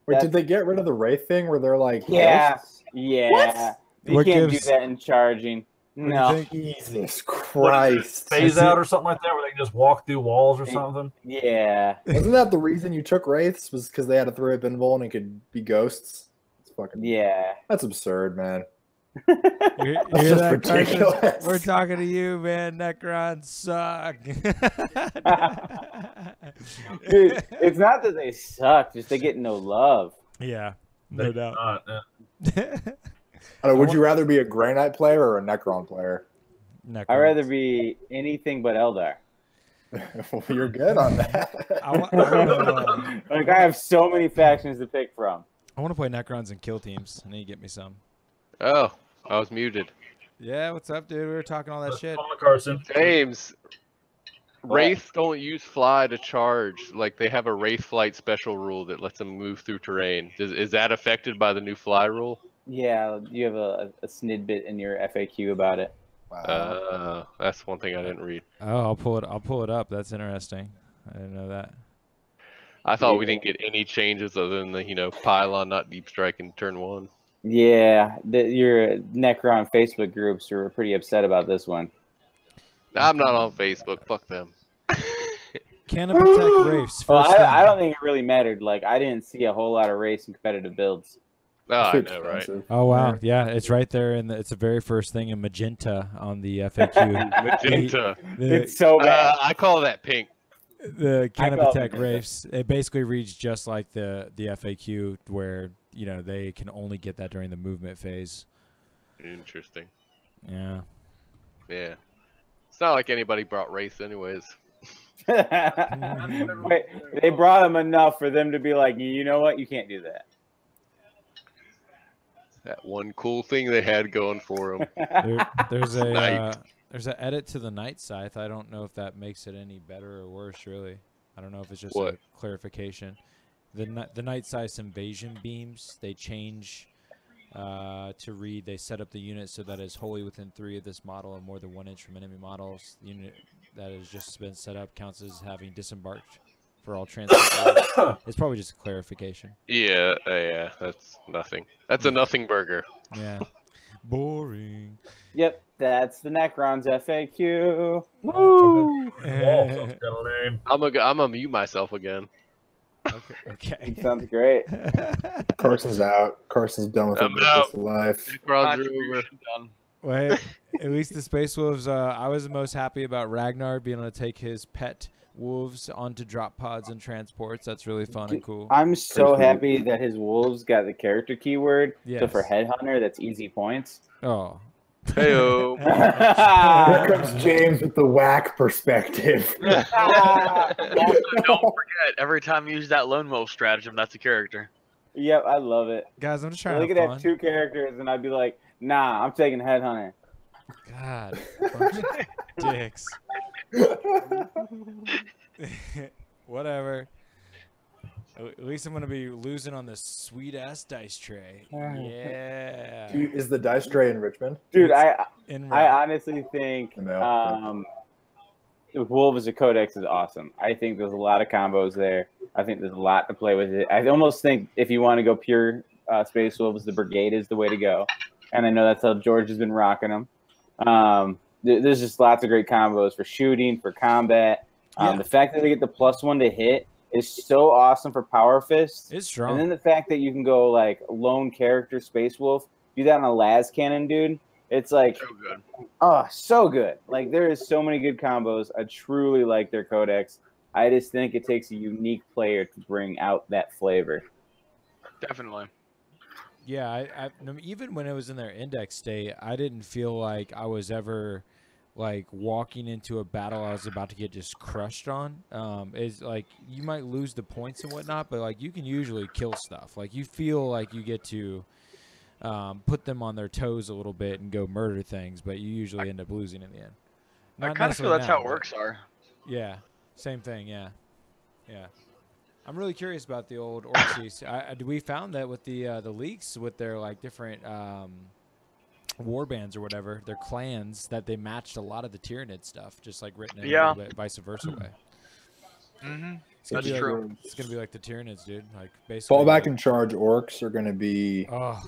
Wait, did they get rid of the Wraith thing where they're like, Yeah. ghosts? Yeah. What? You What can't gives- do that in charging. No. Jesus What Christ. is it, phase out or something like that, where they can just walk through walls or something? Yeah. Wasn't that the reason you took Wraiths? Was because they had a 3-up invuln and could be ghosts? It's fucking. Yeah. That's absurd, man. You That's hear just that, Carson? ridiculous. We're talking to you, man. Necrons suck. Dude, it's not that they suck, just they get no love. Yeah, no doubt. Would you rather be a Grey Knight player or a Necron player? Necrons. I'd rather be anything but Eldar. Well, you're good on that. Like, I have so many factions to pick from. I want to play Necrons and kill teams. I need to get me some. Oh, I was muted. Yeah, what's up, dude? We were talking all that shit. Carson. James, Wraiths don't use fly to charge. Like, they have a Wraith flight special rule that lets them move through terrain. Is that affected by the new fly rule? Yeah, you have a snidbit in your FAQ about it. Wow. That's one thing I didn't read. Oh, I'll pull it up. That's interesting. I didn't know that. I thought we didn't get any changes other than the, pylon not deep striking turn 1. Yeah, your Necron Facebook groups are pretty upset about this one. I'm not on Facebook. Fuck them. Cannon Protect Raves. Well, First I thing. don't think it really mattered. Like, I didn't see a whole lot of race and competitive builds. Oh, I Too know, right? expensive. Oh wow, yeah, it's right there, and it's the very first thing in magenta on the FAQ. Magenta. It's so bad. I call that pink. The Cannon call it Protect magenta. Raves. It basically reads just like the FAQ, where they can only get that during the movement phase. Interesting. Yeah. Yeah. It's not like anybody brought Wraiths anyways. Wait, they brought them enough for them to be like, you know what? You can't do that. That one cool thing they had going for them. There's Night. an edit to the Night Scythe. I don't know if that makes it any better or worse. Really, I don't know if it's just What? a clarification. The Night Scythe invasion beams, they change to read. They set up the unit so that it's wholly within 3 of this model and more than 1 inch from enemy models. The unit that has just been set up counts as having disembarked for all transport. It's probably just a clarification. Yeah, that's nothing. That's a nothing burger. Yeah. Boring. Yep, that's the Necron's FAQ. Whoa, sounds kinda lame. I'm gonna mute myself again. Okay. Sounds great. Carson's out. Carson's done with I'm it. out. Life. Necrons are over. Contribution done. Well, at least the Space Wolves, I was the most happy about Ragnar being able to take his pet wolves onto drop pods and transports. That's really fun and cool. I'm so Pretty happy that his wolves got the character keyword. So for Yes. Headhunter, that's easy points. Oh. Heyo. Here comes James with the whack perspective. Also, don't forget, every time you use that lone wolf stratagem, that's a character. Yep, I love it. Guys, I'm just So trying they to could have have fun. 2 characters, and I'd be like, nah, I'm taking Headhunter. God. Bunch of dicks. Whatever. At least I'm going to be losing on this sweet-ass dice tray. Yeah. Is the dice tray in Richmond? Dude, I In honestly think No. Wolves of Codex is awesome. I think there's a lot of combos there. I think there's a lot to play with it. I almost think if you want to go pure Space Wolves, the Brigade is the way to go. And I know that's how George has been rocking them. There's just lots of great combos for shooting, for combat. Yeah. The fact that they get the +1 to hit is so awesome for Power Fist. It's strong. And then the fact that you can go like lone character Space Wolf, do that on a las cannon, dude. It's like, So good. oh, so good. Like there is so many good combos. I truly like their codex. I just think it takes a unique player to bring out that flavor. Definitely. Yeah, even when it was in their index state, I didn't feel like I was ever like walking into a battle I was about to get just crushed on. Is like you might lose the points and whatnot, but like you can usually kill stuff. Like you feel like you get to put them on their toes a little bit and go murder things, but you usually end up losing in the end. I Not kind of feel necessarily that's now, how it but- works are. Yeah, same thing. Yeah. I'm really curious about the old Orcs. We found that with the leaks with their like different war bands or whatever, their clans, that they matched a lot of the Tyranid stuff, just like written in a Yeah. little bit vice versa way. Mm-hmm. It's gonna That's be true. Like, it's gonna be like the Tyranids, dude. Like basically. Fallback like, and charge orcs are going to be oh,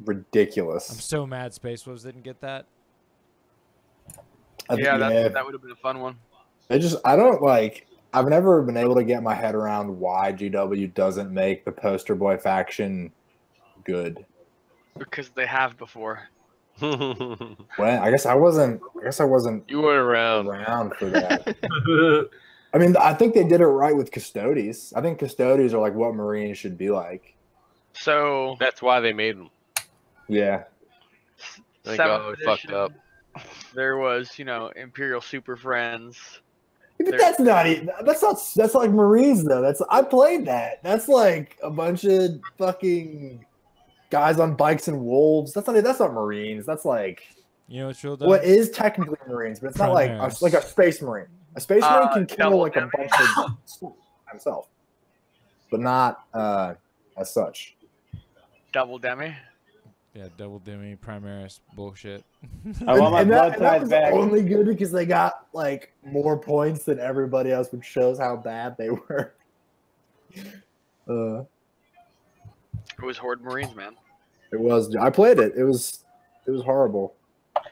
ridiculous. I'm so mad Space Wolves didn't get that. Yeah, that would have been a fun one. I've never been able to get my head around why GW doesn't make the poster boy faction good. Because they have before. Well, I guess I wasn't You weren't around. for that. I mean, I think they did it right with Custodes. I think Custodes are like what Marines should be like. So That's why they made them. Yeah. Like, 7th oh, it fucked edition, up. there was, Imperial Super Friends. But that's not even. That's like Marines though. I played that. That's like a bunch of fucking guys on bikes and wolves. That's not Marines. That's like You know what's real dumb? what is technically Marines, but it's not like Primaries. like a space Marine. A space Marine can kill double like a damage. bunch of stuff himself, but not as such. Double Demi. Yeah, double demi Primaris bullshit. I want my blood that ties was back. only good because they got like more points than everybody else, which shows how bad they were. It was Horde Marines, man. It was. I played it. It was horrible.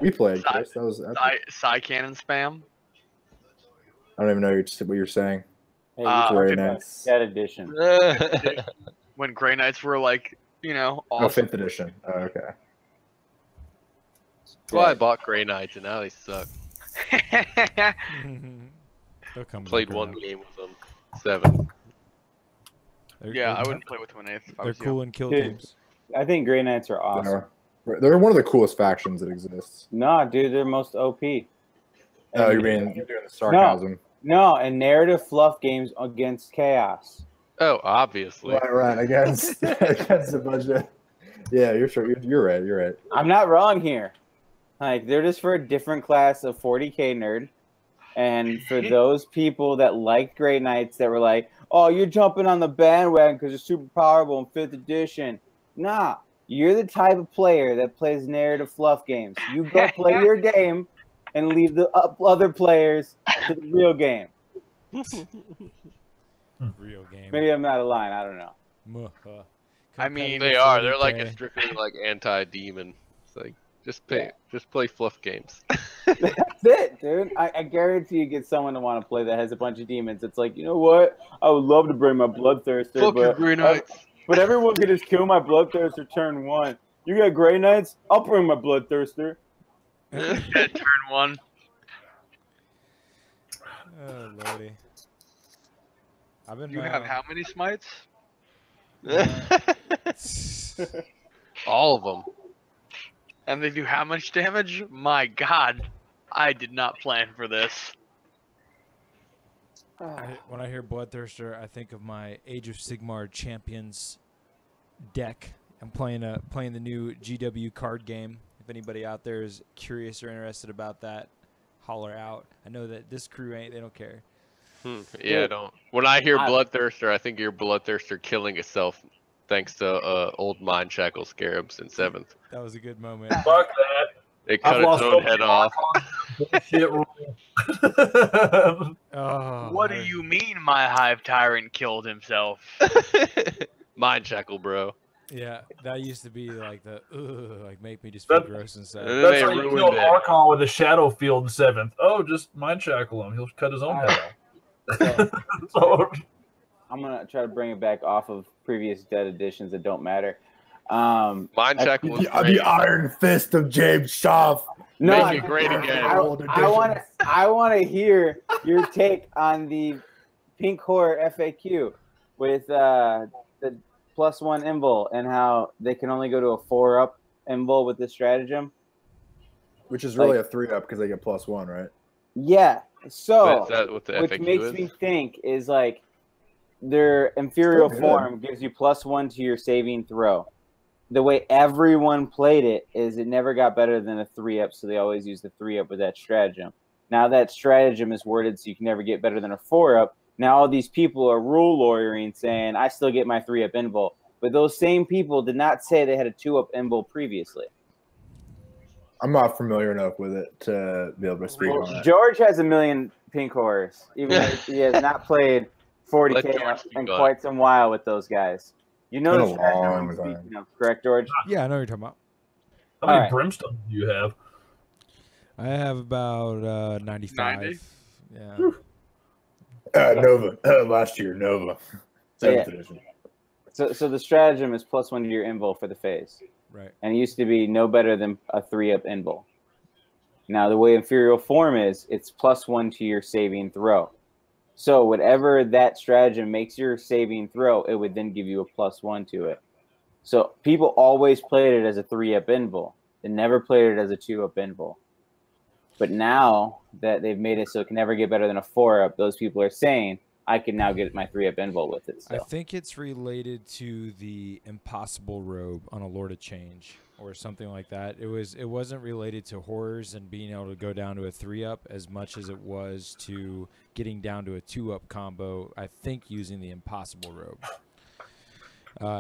We played, Chris. That was. I Psy Cannon spam. don't even know what you're saying. Hey, Very you nice. that edition. When Grey Knights were like, Oh, awesome. 5th edition. Oh, okay. Well, I bought Grey Knights and now they suck. They'll come Played back one around. game with them. 7. Yeah, I wouldn't play with them in 8th if I They're was you. cool in kill Dude. teams. I think Grey Knights are awesome. They're one of the coolest factions that exists. No, dude, they're most OP. Oh, you're doing the sarcasm. No, and narrative fluff games against chaos. Oh, obviously. Right. Against a bunch of. Yeah, you're sure. You're right. You're right. I'm not wrong here. Like they're just for a different class of 40k nerd, and for those people that liked Grey Knights that were like, "Oh, you're jumping on the bandwagon because it's super powerful in 5th edition." Nah, you're the type of player that plays narrative fluff games. You go play your game, and leave the other players to the real game. Real game. Maybe I'm out of line. I don't know. Muh-huh. I mean, They are. They're like a 40K. strictly like anti-demon. It's like just play fluff games. That's it, dude. I guarantee you get someone to want to play that has a bunch of demons. It's like, you know what? I would love to bring my Bloodthirster, Fuck your but Grey Knights. but everyone can just kill my Bloodthirster turn 1. You got Grey Knights? I'll bring my Bloodthirster. Dead turn 1. Oh lordy. I've been. You have how many smites? All of them. And they do how much damage? My God, I did not plan for this. When I hear Bloodthirster, I think of my Age of Sigmar Champions deck. I'm playing the new GW card game. If anybody out there is curious or interested about that, holler out. I know that this crew ain't. They don't care. Yeah, don't. When I hear Bloodthirster, I think you're Bloodthirster killing itself thanks to old Mind Shackle Scarabs in 7th. That was a good moment. Fuck that. It cut its own head off. Bullshit rule. What do you mean my Hive Tyrant killed himself? Mind Shackle, bro. Yeah, that used to be like the like make me just feel gross inside. That's how you killed Archon with a Shadow Field in 7th. Oh, just Mind Shackle him. He'll cut his own head off. So, I'm gonna try to bring it back off of previous Dead editions that don't matter. Mind Shackle was the Iron Fist of James Schaaf. No, Make it great again. I want to hear your take on the Pink Horror FAQ with the +1 invul and how they can only go to a 4-up invul with this stratagem. Which is really a 3-up because they get +1, right? Yeah. So, is that what the which FAQ makes is? me think is like their Imperial form gives you +1 to your saving throw. The way everyone played it is it never got better than a 3-up, so they always use the 3-up with that stratagem. Now that stratagem is worded so you can never get better than a 4-up. Now all these people are rule lawyering saying, I still get my 3-up invul. But those same people did not say they had a 2-up invul previously. I'm not familiar enough with it to be able to speak on that. George has a million Pink Horrors, even though he has not played 40k in quite some while with those guys. You know the stratagem I'm speaking of, correct, George? Yeah, I know what you're talking about. How many brimstones do you have? I have about 95. 90? Yeah. Nova. Last year, Nova. 7th edition. So the stratagem is +1 to your invul for the phase. Right. And it used to be no better than a 3-up invul. Now, the way Imperial form is, it's +1 to your saving throw. So whatever that stratagem makes your saving throw, it would then give you a +1 to it. So people always played it as a 3-up invul. They never played it as a 2-up invul. But now that they've made it so it can never get better than a 4-up, those people are saying, I can now get my 3-up invul with it. So. I think it's related to the Impossible Robe on a Lord of Change or something like that. It wasn't related to horrors and being able to go down to a 3-up as much as it was to getting down to a 2-up combo, I think, using the Impossible Robe.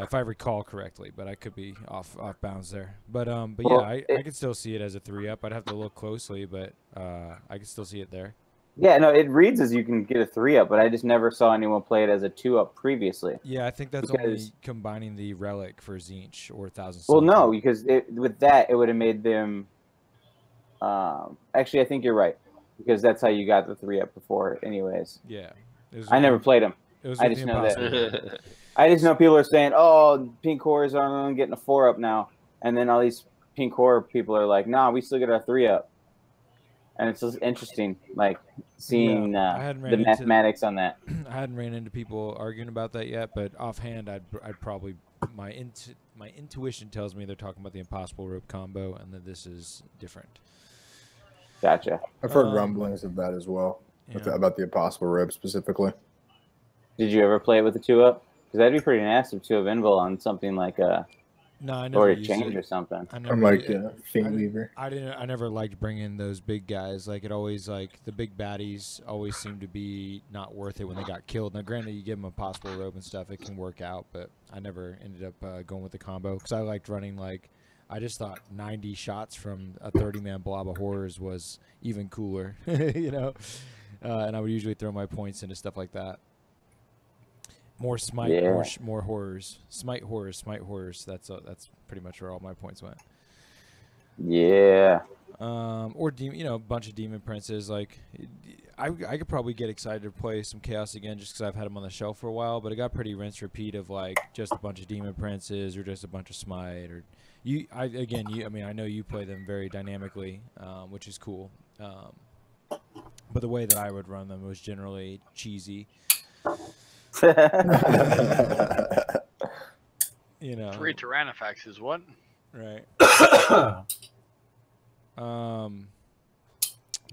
If I recall correctly, but I could be off bounds there. But yeah, I could still see it as a 3-up. I'd have to look closely, but I could still see it there. Yeah, no, it reads as you can get a 3-up, but I just never saw anyone play it as a 2-up previously. Yeah, I think that's only combining the relic for Tzeentch or 1000. Well, no, because with that, it would have made them... actually, I think you're right, because that's how you got the 3-up before anyways. Yeah. I never played them. I just know that. I just know people are saying, oh, Pink Horrors are only getting a 4-up now. And then all these Pink Horror people are like, nah, we still get our 3-up. And it's just interesting, like, seeing the mathematics on that. I hadn't ran into people arguing about that yet, but offhand, I'd probably my intuition tells me they're talking about the Impossible Rope combo, and that this is different. Gotcha. I've heard rumblings of that as well, about the Impossible Rope specifically. Did you ever play it with a 2-up? Because that'd be pretty nasty to have invul on something like a Lord of Change or something. I'm like Fiend Weaver. I never liked bringing those big guys. Like, it always, like, the big baddies always seemed to be not worth it when they got killed. Now, granted, you give them a possible rope and stuff, it can work out, but I never ended up going with the combo because I liked running, like, I just thought 90 shots from a 30-man blob of horrors was even cooler, you know? And I would usually throw my points into stuff like that. More smite, more horrors. Smite horrors. That's pretty much where all my points went. Yeah. Or a bunch of demon princes. Like, I could probably get excited to play some Chaos again just because I've had them on the shelf for a while. But it got pretty rinse repeat of like just a bunch of Demon Princes or just a bunch of Smite or I mean I know you play them very dynamically, which is cool. But the way that I would run them was generally cheesy. You know, 3 Tyrannofax is what? right? Oh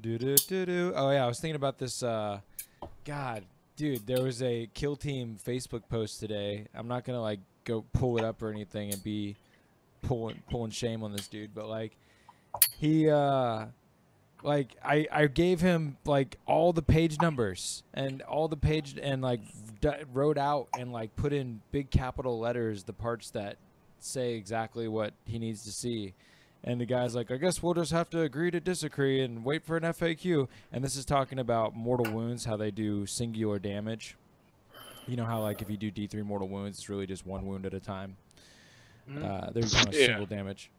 yeah, I was thinking about this. God, dude, there was a Kill Team Facebook post today. I'm not gonna like go pull it up or anything and be pulling shame on this dude, but like he like I gave him like all the page numbers and all the page and like wrote out and like put in big capital letters the parts that say exactly what he needs to see. And the guy's like, I guess we'll just have to agree to disagree and wait for an FAQ. And this is talking about mortal wounds, how they do singular damage. You know how like if you do D3 mortal wounds, it's really just 1 wound at a time. There's no single damage.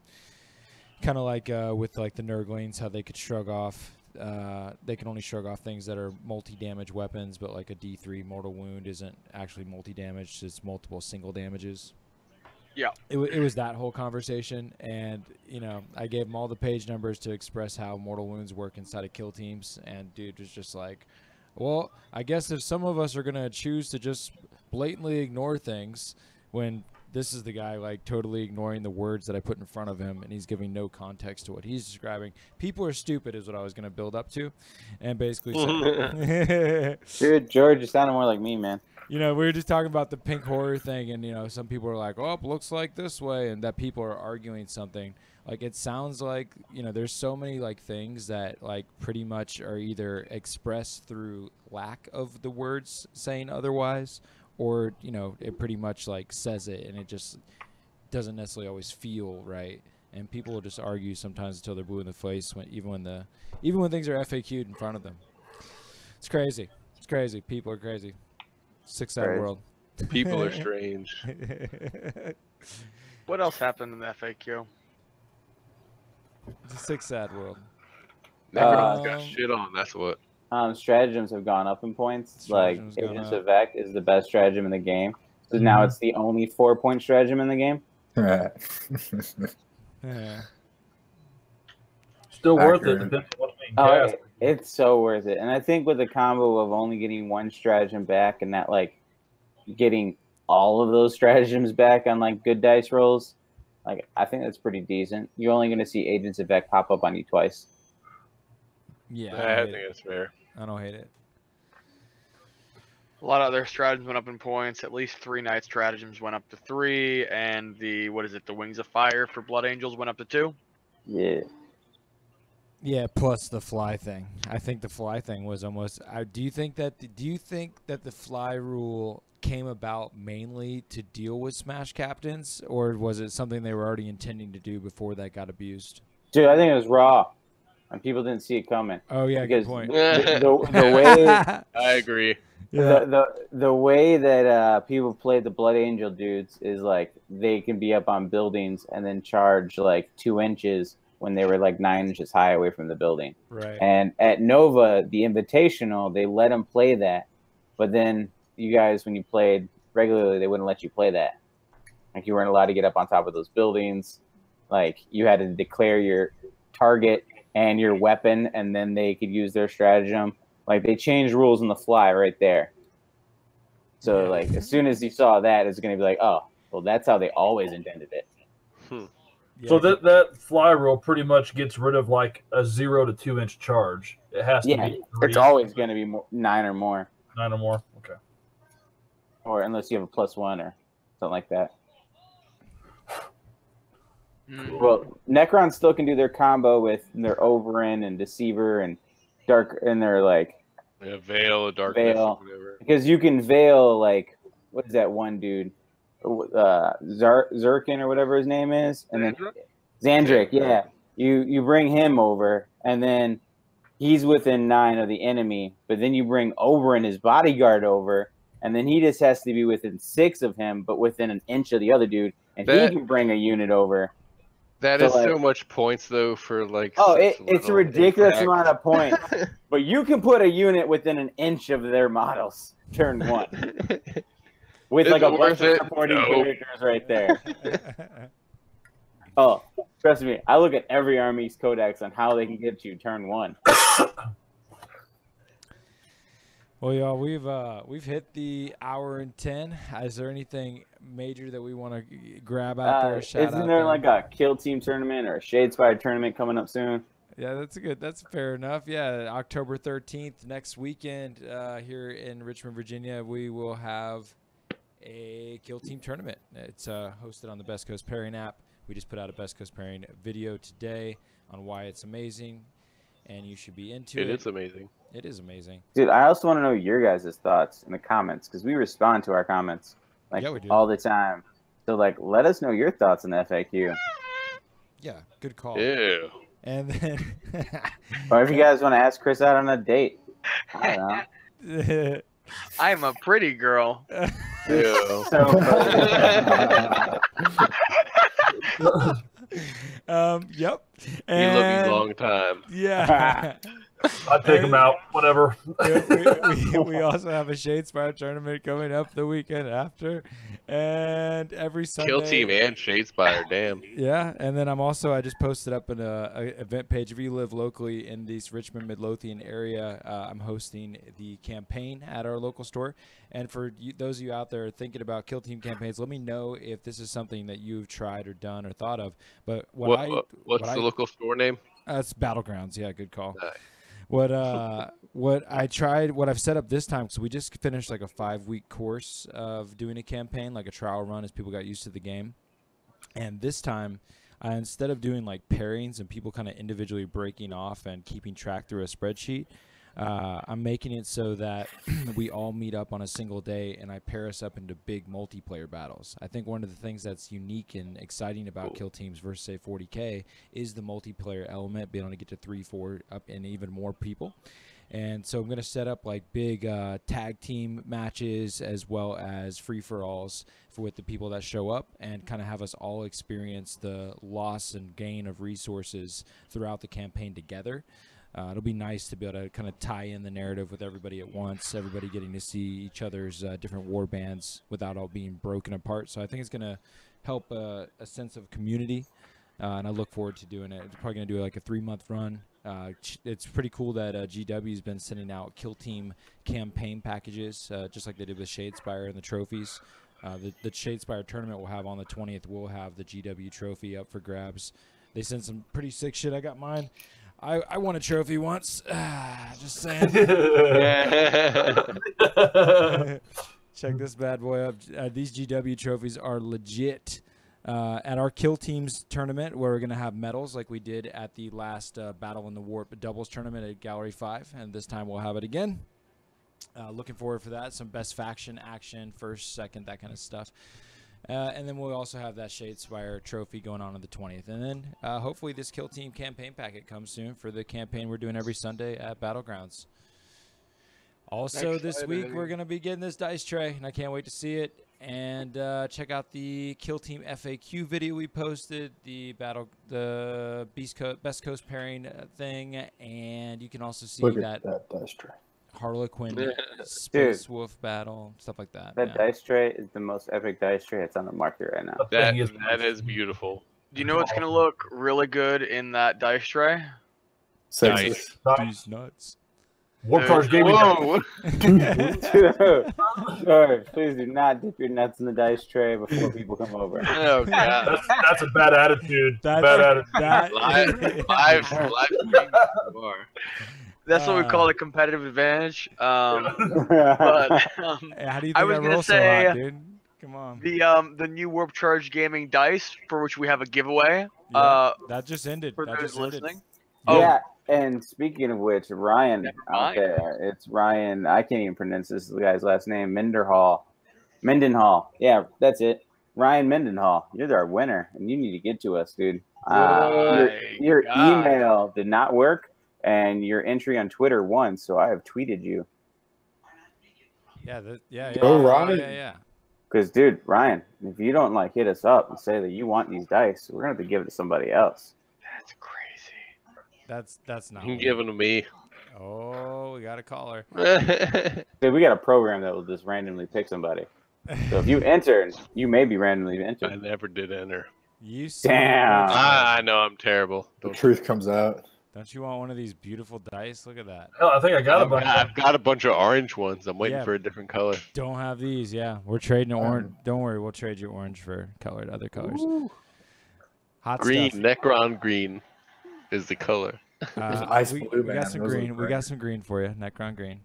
Kind of like with like the Nurglings, how they could shrug off. They can only shrug off things that are multi-damage weapons, but like a D3 mortal wound isn't actually multi-damage. It's multiple single damages. Yeah. It was that whole conversation, and you know I gave him all the page numbers to express how mortal wounds work inside of kill teams, and dude was just like, well, I guess if some of us are gonna choose to just blatantly ignore things, when this is the guy like totally ignoring the words that I put in front of him, and he's giving no context to what he's describing. People are stupid is what I was gonna build up to, and basically say, Dude, George, you sounded more like me, man. you know, we were just talking about the pink horror thing, and you know, some people are like, "Oh, it looks like this way," and that people are arguing something. Like it sounds like, you know, there's so many like things that like pretty much are either expressed through lack of the words saying otherwise, or you know, it pretty much like says it, and it just doesn't necessarily always feel right. And people will just argue sometimes until they're blue in the face, even when things are FAQ'd in front of them. It's crazy. It's crazy. People are crazy. Sick-sad world. People are strange. What else happened in the FAQ? It's a sick-sad world. Necron's got shit on, that's what. Stratagems have gone up in points. Like Stratagem's gone Agents up. of Vec is the best stratagem in the game. So now it's the only 4-point stratagem in the game. Yeah. Still worth it. Accurate. Depends on what's being Oh, cast. it's so worth it. And I think with the combo of only getting 1 stratagem back and that like getting all of those stratagems back on like good dice rolls, like I think that's pretty decent. You're only going to see Agents of Vec pop up on you twice. Yeah. I think that's fair. I don't hate it. A lot of other stratagems went up in points. At least 3 knight stratagems went up to 3, and the the Wings of Fire for Blood Angels went up to 2. Yeah. Yeah, plus the fly thing. I think the fly thing was almost. Do you think that the fly rule came about mainly to deal with Smash captains, or was it something they were already intending to do before that got abused? Dude, I think it was raw. And people didn't see it coming. Oh yeah, Because good point. the way I agree. Yeah. the way that people play the Blood Angel dudes is like they can be up on buildings and then charge like 2 inches when they were like 9 inches high away from the building. Right. And at Nova, the Invitational, they let them play that. But then you guys, when you played regularly, they wouldn't let you play that. Like you weren't allowed to get up on top of those buildings. Like you had to declare your target and your weapon, and then they could use their stratagem. Like they changed rules on the fly right there. So like as soon as you saw that, it's going to be like, oh, well, that's how they always intended it. Yeah, So that fly rule pretty much gets rid of like a 0 to 2 inch charge. It has to Yeah, be 3, it's always going to be 9 or more, 9 or more. Okay. or unless you have a +1 or something like that. Well, Necron still can do their combo with their Overin and Deceiver and Dark, and their like Yeah, Veil of Darkness Veil. or whatever. because you can veil like what is that one dude, Zirkin or whatever his name is, and then Xandric. Yeah, you bring him over, and then he's within 9 of the enemy, but then you bring Overin his bodyguard over, and then he just has to be within 6 of him, but within an inch of the other dude, and he can bring a unit over. That So, is like- so much points though for like. Oh, such it's a little ridiculous impact. amount of points. But you can put a unit within an inch of their models turn 1 with Is like a it bunch worth it? of supporting No. characters right there. Oh, trust me, I look at every Army's codex on how they can get you turn 1. Well, y'all, we've hit the hour and 10. Is there anything major that we want to grab out there? Shout Isn't out there like a kill team tournament or a Shadespire tournament coming up soon? Yeah, that's fair enough. Yeah, October 13th, next weekend, here in Richmond, Virginia, we will have a kill team tournament. It's hosted on the Best Coast Pairing app. We just put out a Best Coast Pairing video today on why it's amazing, and you should be into it. It is amazing. It is amazing. Dude, I also want to know your guys' thoughts in the comments because we respond to our comments like Yeah, we do. all the time. So like, let us know your thoughts on the FAQ. Yeah, good call. Ew. And then Or if you guys want to ask Chris out on a date, I don't know. I'm a pretty girl. Ew. So, yep. You And look a long time. yeah. I'd take him out, whatever. we also have a Shadespire tournament coming up the weekend after, and every Sunday. Kill team and Shadespire, damn. Yeah, and then I just posted up in a event page. If you live locally in this Richmond Midlothian area, I'm hosting the campaign at our local store. And for those of you out there thinking about kill team campaigns, let me know if this is something that you've tried or done or thought of. But What's the local store name? It's Battlegrounds. Yeah, good call. Nice. What I've set up this time, because we just finished like a 5-week course of doing a campaign, like a trial run as people got used to the game. And this time, instead of doing like pairings and people kind of individually breaking off and keeping track through a spreadsheet, I'm making it so that we all meet up on a single day and I pair us up into big multiplayer battles. I think one of the things that's unique and exciting about kill teams versus, say, 40K is the multiplayer element, being able to get to 3, 4, up and even more people. And so I'm going to set up like big tag team matches as well as free-for-alls with the people that show up and kind of have us all experience the loss and gain of resources throughout the campaign together. It'll be nice to be able to kind of tie in the narrative with everybody at once, everybody getting to see each other's different war bands without all being broken apart. So I think it's going to help a sense of community, and I look forward to doing it. It's probably going to do like a 3-month run. It's pretty cool that GW's been sending out kill team campaign packages, just like they did with Shadespire and the trophies. The Shadespire tournament we'll have on the 20th. We'll have the GW trophy up for grabs. They sent some pretty sick shit. I got mine. I won a trophy once. Just saying. Check this bad boy up. These GW trophies are legit. At our Kill Teams tournament, where we're going to have medals like we did at the last Battle in the Warp doubles tournament at Gallery 5, and this time we'll have it again. Looking forward for that. Some best faction action, first, second, that kind of stuff. And then we'll also have that Shadespire trophy going on the 20th. And then hopefully this Kill Team campaign packet comes soon for the campaign we're doing every Sunday at Battlegrounds. Also this week we're going to be getting this dice tray, and I can't wait to see it. And check out the Kill Team FAQ video we posted, the Best Coast pairing thing, and you can also see Look that at that dice tray. Harlequin Space Wolf battle, stuff like that. that dice tray is the most epic dice tray that's on the market right now. That is beautiful. Do you know what's gonna look really good in that dice tray? Nice. These nuts. Warp Charge Gaming. Whoa! Sorry, please do not dip your nuts in the dice tray before people come over. Oh god. That's a bad attitude. Bad attitude. Live stream. That's what we call a competitive advantage. But How do you think I was I gonna roll so say, hot, dude? Come on. the new Warp Charge Gaming dice, for which we have a giveaway. Yeah, that just ended. For That those just ended. listening. Yeah, and speaking of which, Ryan Never out mind. there, it's Ryan. I can't even pronounce this guy's last name. Mendenhall. Yeah, that's it. Ryan Mendenhall. You're our winner, and you need to get to us, dude. Your God. email did not work, and your entry on Twitter won, so I have tweeted you. Yeah, Go, Ryan. Yeah. Because, dude, Ryan, if you don't like hit us up and say that you want these dice, we're gonna have to give it to somebody else. That's crazy. That's not. You can give them to me. Oh, we got a caller. Dude, we got a program that will just randomly pick somebody. So if you enter, you may be randomly I entered. never did enter. You Damn. I know I'm terrible. The truth comes out. Don't you want one of these beautiful dice? Look at that. Hell, I think I got a bunch. I've got a bunch of orange ones. I'm waiting Yeah. for a different color. Don't have these. Yeah, we're trading orange. Don't worry, we'll trade you orange for other colors. Ooh. Hot Green, stuff. Necron green is the color. Ice we blue, got man. some Those look green. We great. got some green for you. Necron green.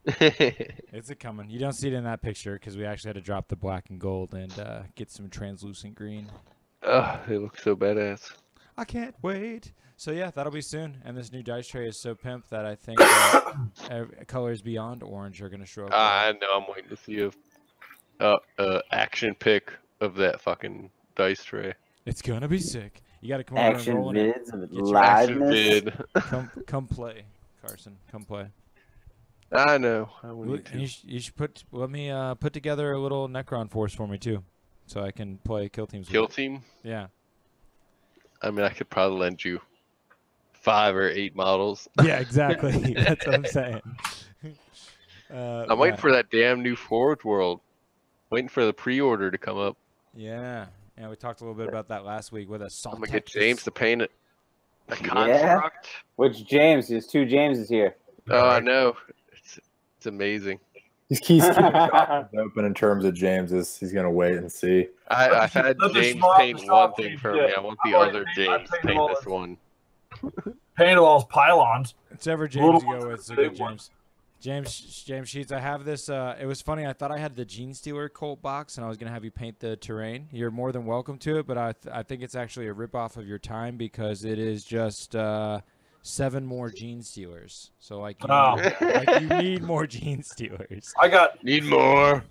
It's a coming. You don't see it in that picture because we actually had to drop the black and gold and get some translucent green. Oh, they look so badass. I can't wait. So yeah, that'll be soon. And this new dice tray is so pimp that I think colors beyond orange are gonna show up. I know. I'm waiting to see a action pick of that fucking dice tray. It's gonna be sick. You gotta come over and Action roll in it. vids of your Action liveness. vid. Come play, Carson. Come play. I know. I would need And to. you should let me put together a little Necron force for me too, so I can play kill teams. Kill with it. team? Yeah. I mean, I could probably lend you 5 or 8 models. Yeah, exactly. That's what I'm saying. I'm waiting for that damn new Forge World. Waiting for the pre-order to come up. Yeah. Yeah, we talked a little bit about that last week with a salt. I'm gonna get James to paint it. The construct. Which James? There's 2 Jameses here. Oh, I know. It's amazing. He's keeping his options open in terms of James's. He's gonna wait and see. I've had Let the James swap- paint the one swap thing team for do me. it. I want I've the already- other I've James to painted paint all this this. one. Painted all his pylons. Whichever James Little you go ones, with, it's a big good ones. James Sheets. I have this. It was funny. I thought I had the Gene Stealer Colt box, and I was gonna have you paint the terrain. You're more than welcome to it, but I think it's actually a ripoff of your time because it is just 7 more Gene Stealers. So like you need more Gene Stealers. Need more.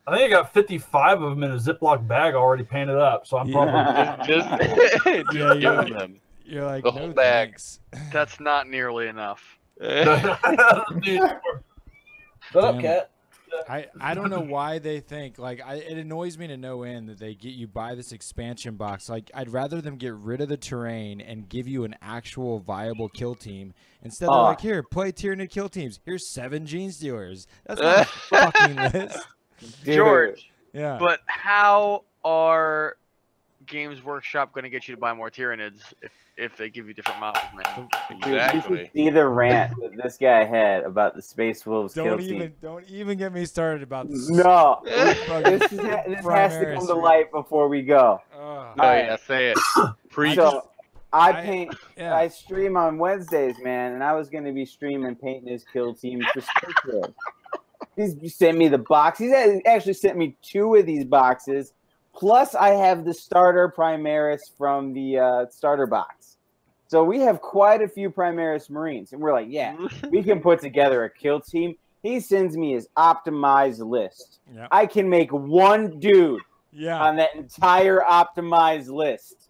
I think I got 55 of them in a Ziploc bag already painted up. So I'm probably. Just Yeah, give you're them them. You're like The whole no bag. thanks. That's not nearly enough. Dude. Shut up, Damn. cat. I don't know why they think like it annoys me to no end that they get you buy this expansion box. Like I'd rather them get rid of the terrain and give you an actual viable kill team instead. They're like, here, play Tyranid kill teams. Here's 7 Gene Stealers. That's not a fucking list. Dude. George, Yeah. but how are Games Workshop going to get you to buy more Tyranids if they give you different models, man? Dude, you Exactly. should see the rant that this guy had about the Space Wolves kill team. Don't even get me started about this. No, fucking this has to Primaris, come to man. light before we go. Ugh. Oh yeah, say it. Preach. So I yeah. I stream on Wednesdays, man, and I was gonna be streaming painting his kill team for speculate. He's sent me the box. He's actually sent me 2 of these boxes. Plus, I have the starter Primaris from the starter box. So we have quite a few Primaris Marines. And we're like, yeah, we can put together a kill team. He sends me his optimized list. Yeah. I can make 1 dude Yeah. on that entire optimized list.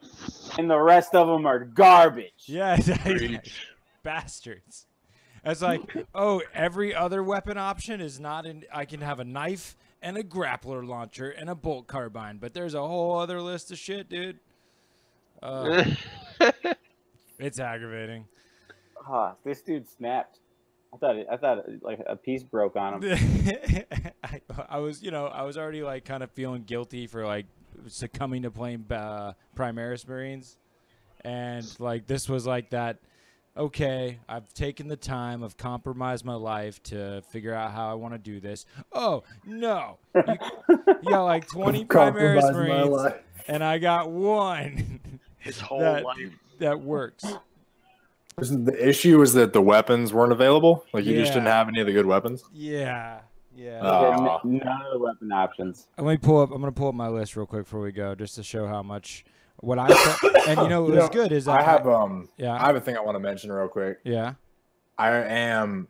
And the rest of them are garbage. Yeah. Preach. Bastards. It's like, oh, every other weapon option is not in. I can have a knife and a grappler launcher and a bolt carbine, but there's a whole other list of shit, dude. It's aggravating. This dude snapped. I thought like a piece broke on him. I was already like kind of feeling guilty for like succumbing to playing Primaris Marines, and like this was like that. Okay, I've taken the time, I've compromised my life to figure out how I want to do this. Oh no, you got like 20 Primaris Compromised my Marines, life. and I got 1 His whole that life. that works. The issue is that the weapons weren't available. Like you just Yeah. didn't have any of the good weapons. Yeah. Oh. None of the weapon options. I'm gonna pull up my list real quick before we go, just to show how much what I thought. And what was good is I have yeah. I have a thing I want to mention real quick. Yeah. I am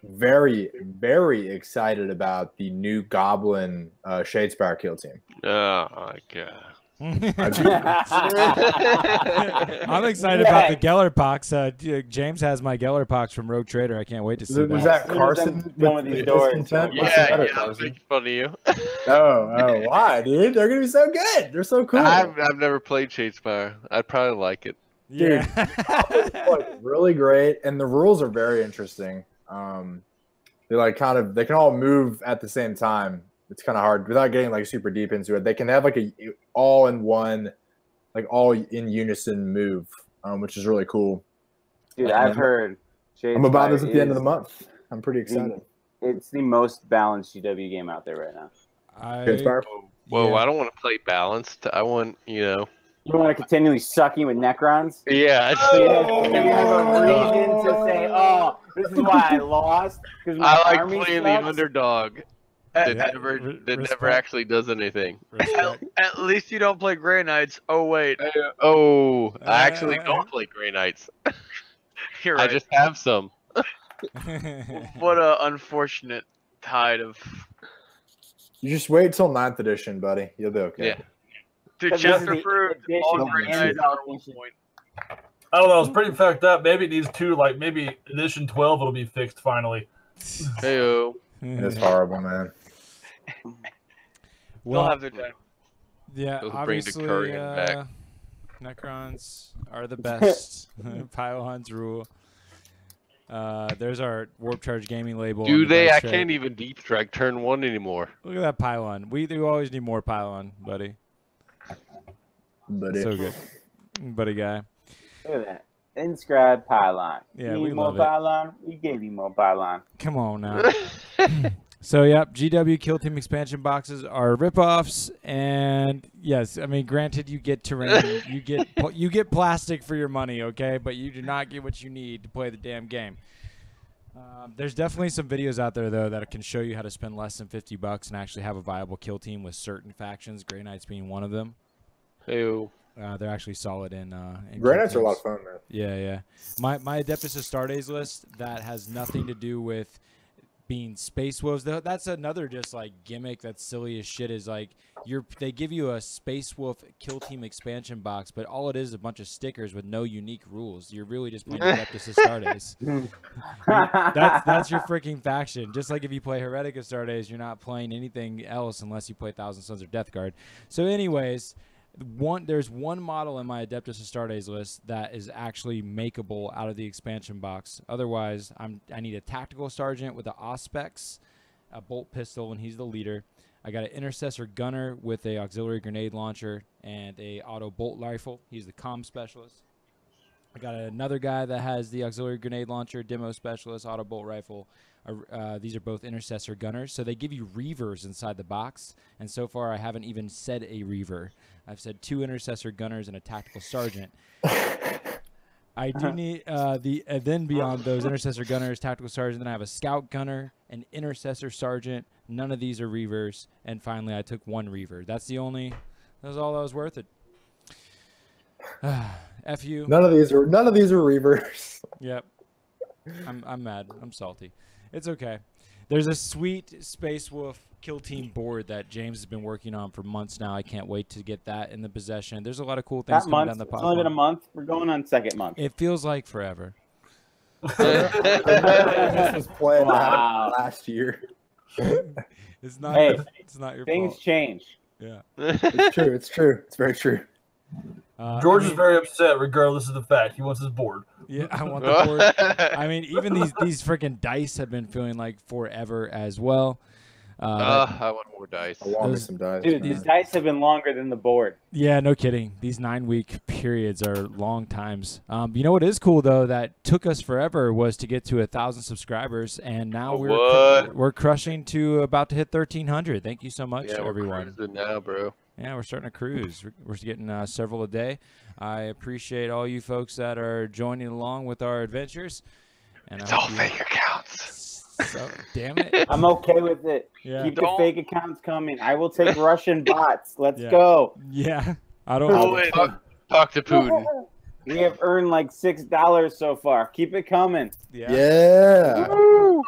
very, very excited about the new Goblin Shadespire kill team. Oh my god. I'm excited about the Geller Pox. James has my Geller Pox from Rogue Trader. I can't wait to see Was that. that Carson One with of these the doors. discontent? Yeah, What's the matter, I'm Carson? making fun of you. Oh, why, dude? They're gonna be so good. They're so cool. I've never played Shadespire. I'd probably like it. Yeah. Like really great, and the rules are very interesting. They like they can all move at the same time. It's kind of hard without getting like super deep into it. They can have like a all in one, like all in unison move, which is really cool. Dude, I've heard. I'm about this at the end of the month. I'm pretty excited. It's the most balanced GW game out there right now. Whoa, I don't want to play balanced. I want, You want to continually sucking with Necrons? Yeah. So you have a reason to say, "Oh, this is why I lost." I like playing the underdog that never actually does anything. At least you don't play Grey Knights. Oh wait, I actually don't play Grey Knights. you're right. I just have some. What a unfortunate tide of. You just wait till 9th edition, buddy. You'll be okay. Yeah. Dude, chapter proved all Grey Knights are 1 point. I don't know. It's pretty fucked up. Maybe it needs to, like, maybe edition 12 will be fixed finally. Heyo. It's horrible, man. We'll have their time. Yeah, They'll bring obviously, Decurion back. Necrons are the best. Pylons rule. There's our Warp Charge Gaming label. Do they? I Straight. can't even deep strike turn 1 anymore. Look at that Pylon. We always need more Pylon, buddy. So good. Buddy guy. Look at that. Inscribed Pylon. Yeah, you we need more love it. Pylon? We gave you more Pylon. Come on now. So, yep, GW Kill Team expansion boxes are ripoffs, and yes, I mean, granted, you get terrain, you get plastic for your money, okay, but you do not get what you need to play the damn game. There's definitely some videos out there though that can show you how to spend less than $50 and actually have a viable kill team with certain factions. Grey Knights being one of them. Heyo. They're actually solid in Grey Knights are a lot of fun, man. Yeah. My Adeptus Astartes list that has nothing to do with being Space Wolves. That's another just like gimmick that's silly as shit. Is like they give you a Space Wolf Kill Team expansion box, but all it is a bunch of stickers with no unique rules. You're really just playing Adeptus Astartes. That's your freaking faction. Just like if you play Heretic Astartes, you're not playing anything else unless you play Thousand Sons of Death Guard. So, anyways. There's one model in my Adeptus Astartes list that is actually makeable out of the expansion box. Otherwise, I need a tactical sergeant with an Auspex, a bolt pistol, and he's the leader. I got an intercessor gunner with a auxiliary grenade launcher and a auto bolt rifle. He's the comm specialist. I got another guy that has the auxiliary grenade launcher, demo specialist, auto bolt rifle. These are both intercessor gunners. So they give you reavers inside the box. And so far, I haven't even said a reaver. I've said 2 intercessor gunners and a tactical sergeant. I do need then beyond those intercessor gunners, tactical sergeant, then I have a scout gunner, an intercessor sergeant. None of these are reavers. And finally, I took 1 reaver. That was all that was worth it. F you. None of these are reavers. Yep. I'm mad. I'm salty. It's okay. There's a sweet Space Wolf Kill Team board that James has been working on for months now. I can't wait to get that in the possession. There's a lot of cool things coming down the pipeline. It's only been a month. We're going on 2nd month. It feels like forever. This was playing out last year. It's not. Hey, it's not your things fault. Change. Yeah. It's true. It's true. It's very true. George is very upset, regardless of the fact he wants his board. Yeah, I want the board. I mean, even these freaking dice have been feeling like forever as well. I want more dice. I want me some dice. Dude, these dice have been longer than the board. Yeah, no kidding. These 9-week periods are long times. You know what is cool though that took us forever was to get to 1,000 subscribers, and now we're crushing to about to hit 1,300. Thank you so much, everyone. We're now, bro. Yeah, we're starting to cruise. We're getting several a day. I appreciate all you folks that are joining along with our adventures. And it's all fake accounts. So, damn it. I'm okay with it. Yeah. Keep the fake accounts coming. I will take Russian bots. Let's go. Yeah. I don't talk to Putin. We have earned like $6 so far. Keep it coming. Yeah. Woo!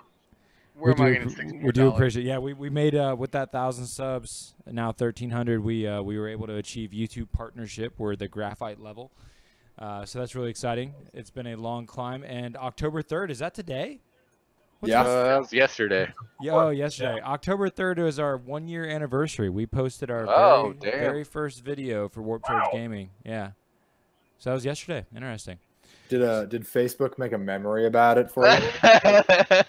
Where am I getting 6 more We do dollars? appreciate. Yeah, we made with that 1,000 subs, now 1,300. We were able to achieve YouTube partnership. We're the graphite level, so that's really exciting. It's been a long climb, and October 3rd, is that today? Yeah. That was yesterday. Oh, yesterday. October 3rd was our 1-year anniversary. We posted our Oh, very, damn. very first video for Warp Charge Gaming. Yeah, so that was yesterday. Interesting. Did Facebook make a memory about it for you?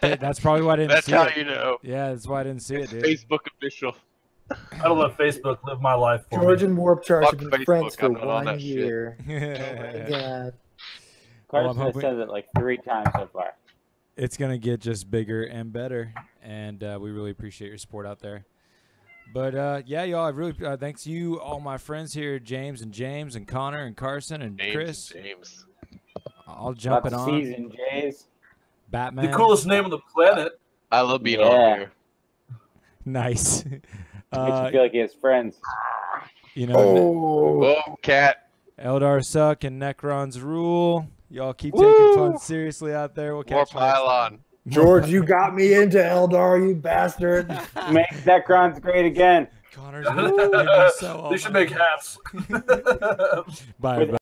That's probably why I didn't That's see how it. you know. Yeah, that's why I didn't see it, dude. Facebook official. I don't let Facebook live my life for George me. and Warp Charge Fuck have been Facebook, friends for I'm not on 1 that shit. year. Oh my god. Carson has hoping- said it like 3 times so far. It's gonna get just bigger and better, and we really appreciate your support out there. But yeah, y'all, I really thanks you, all my friends here, James and Connor and Carson and Chris. James. I'll jump it About on. the season, Jays. Batman. The coolest name on the planet. I love being Yeah. on here. Nice. Makes you feel like he has friends. You know, Oh, cat. Eldar suck and Necrons rule. Y'all keep taking fun seriously out there. We'll More catch you next time. pylon. George, you got me into Eldar, you bastard. Make Necrons great again. Connor's making me so They should make hats. Bye.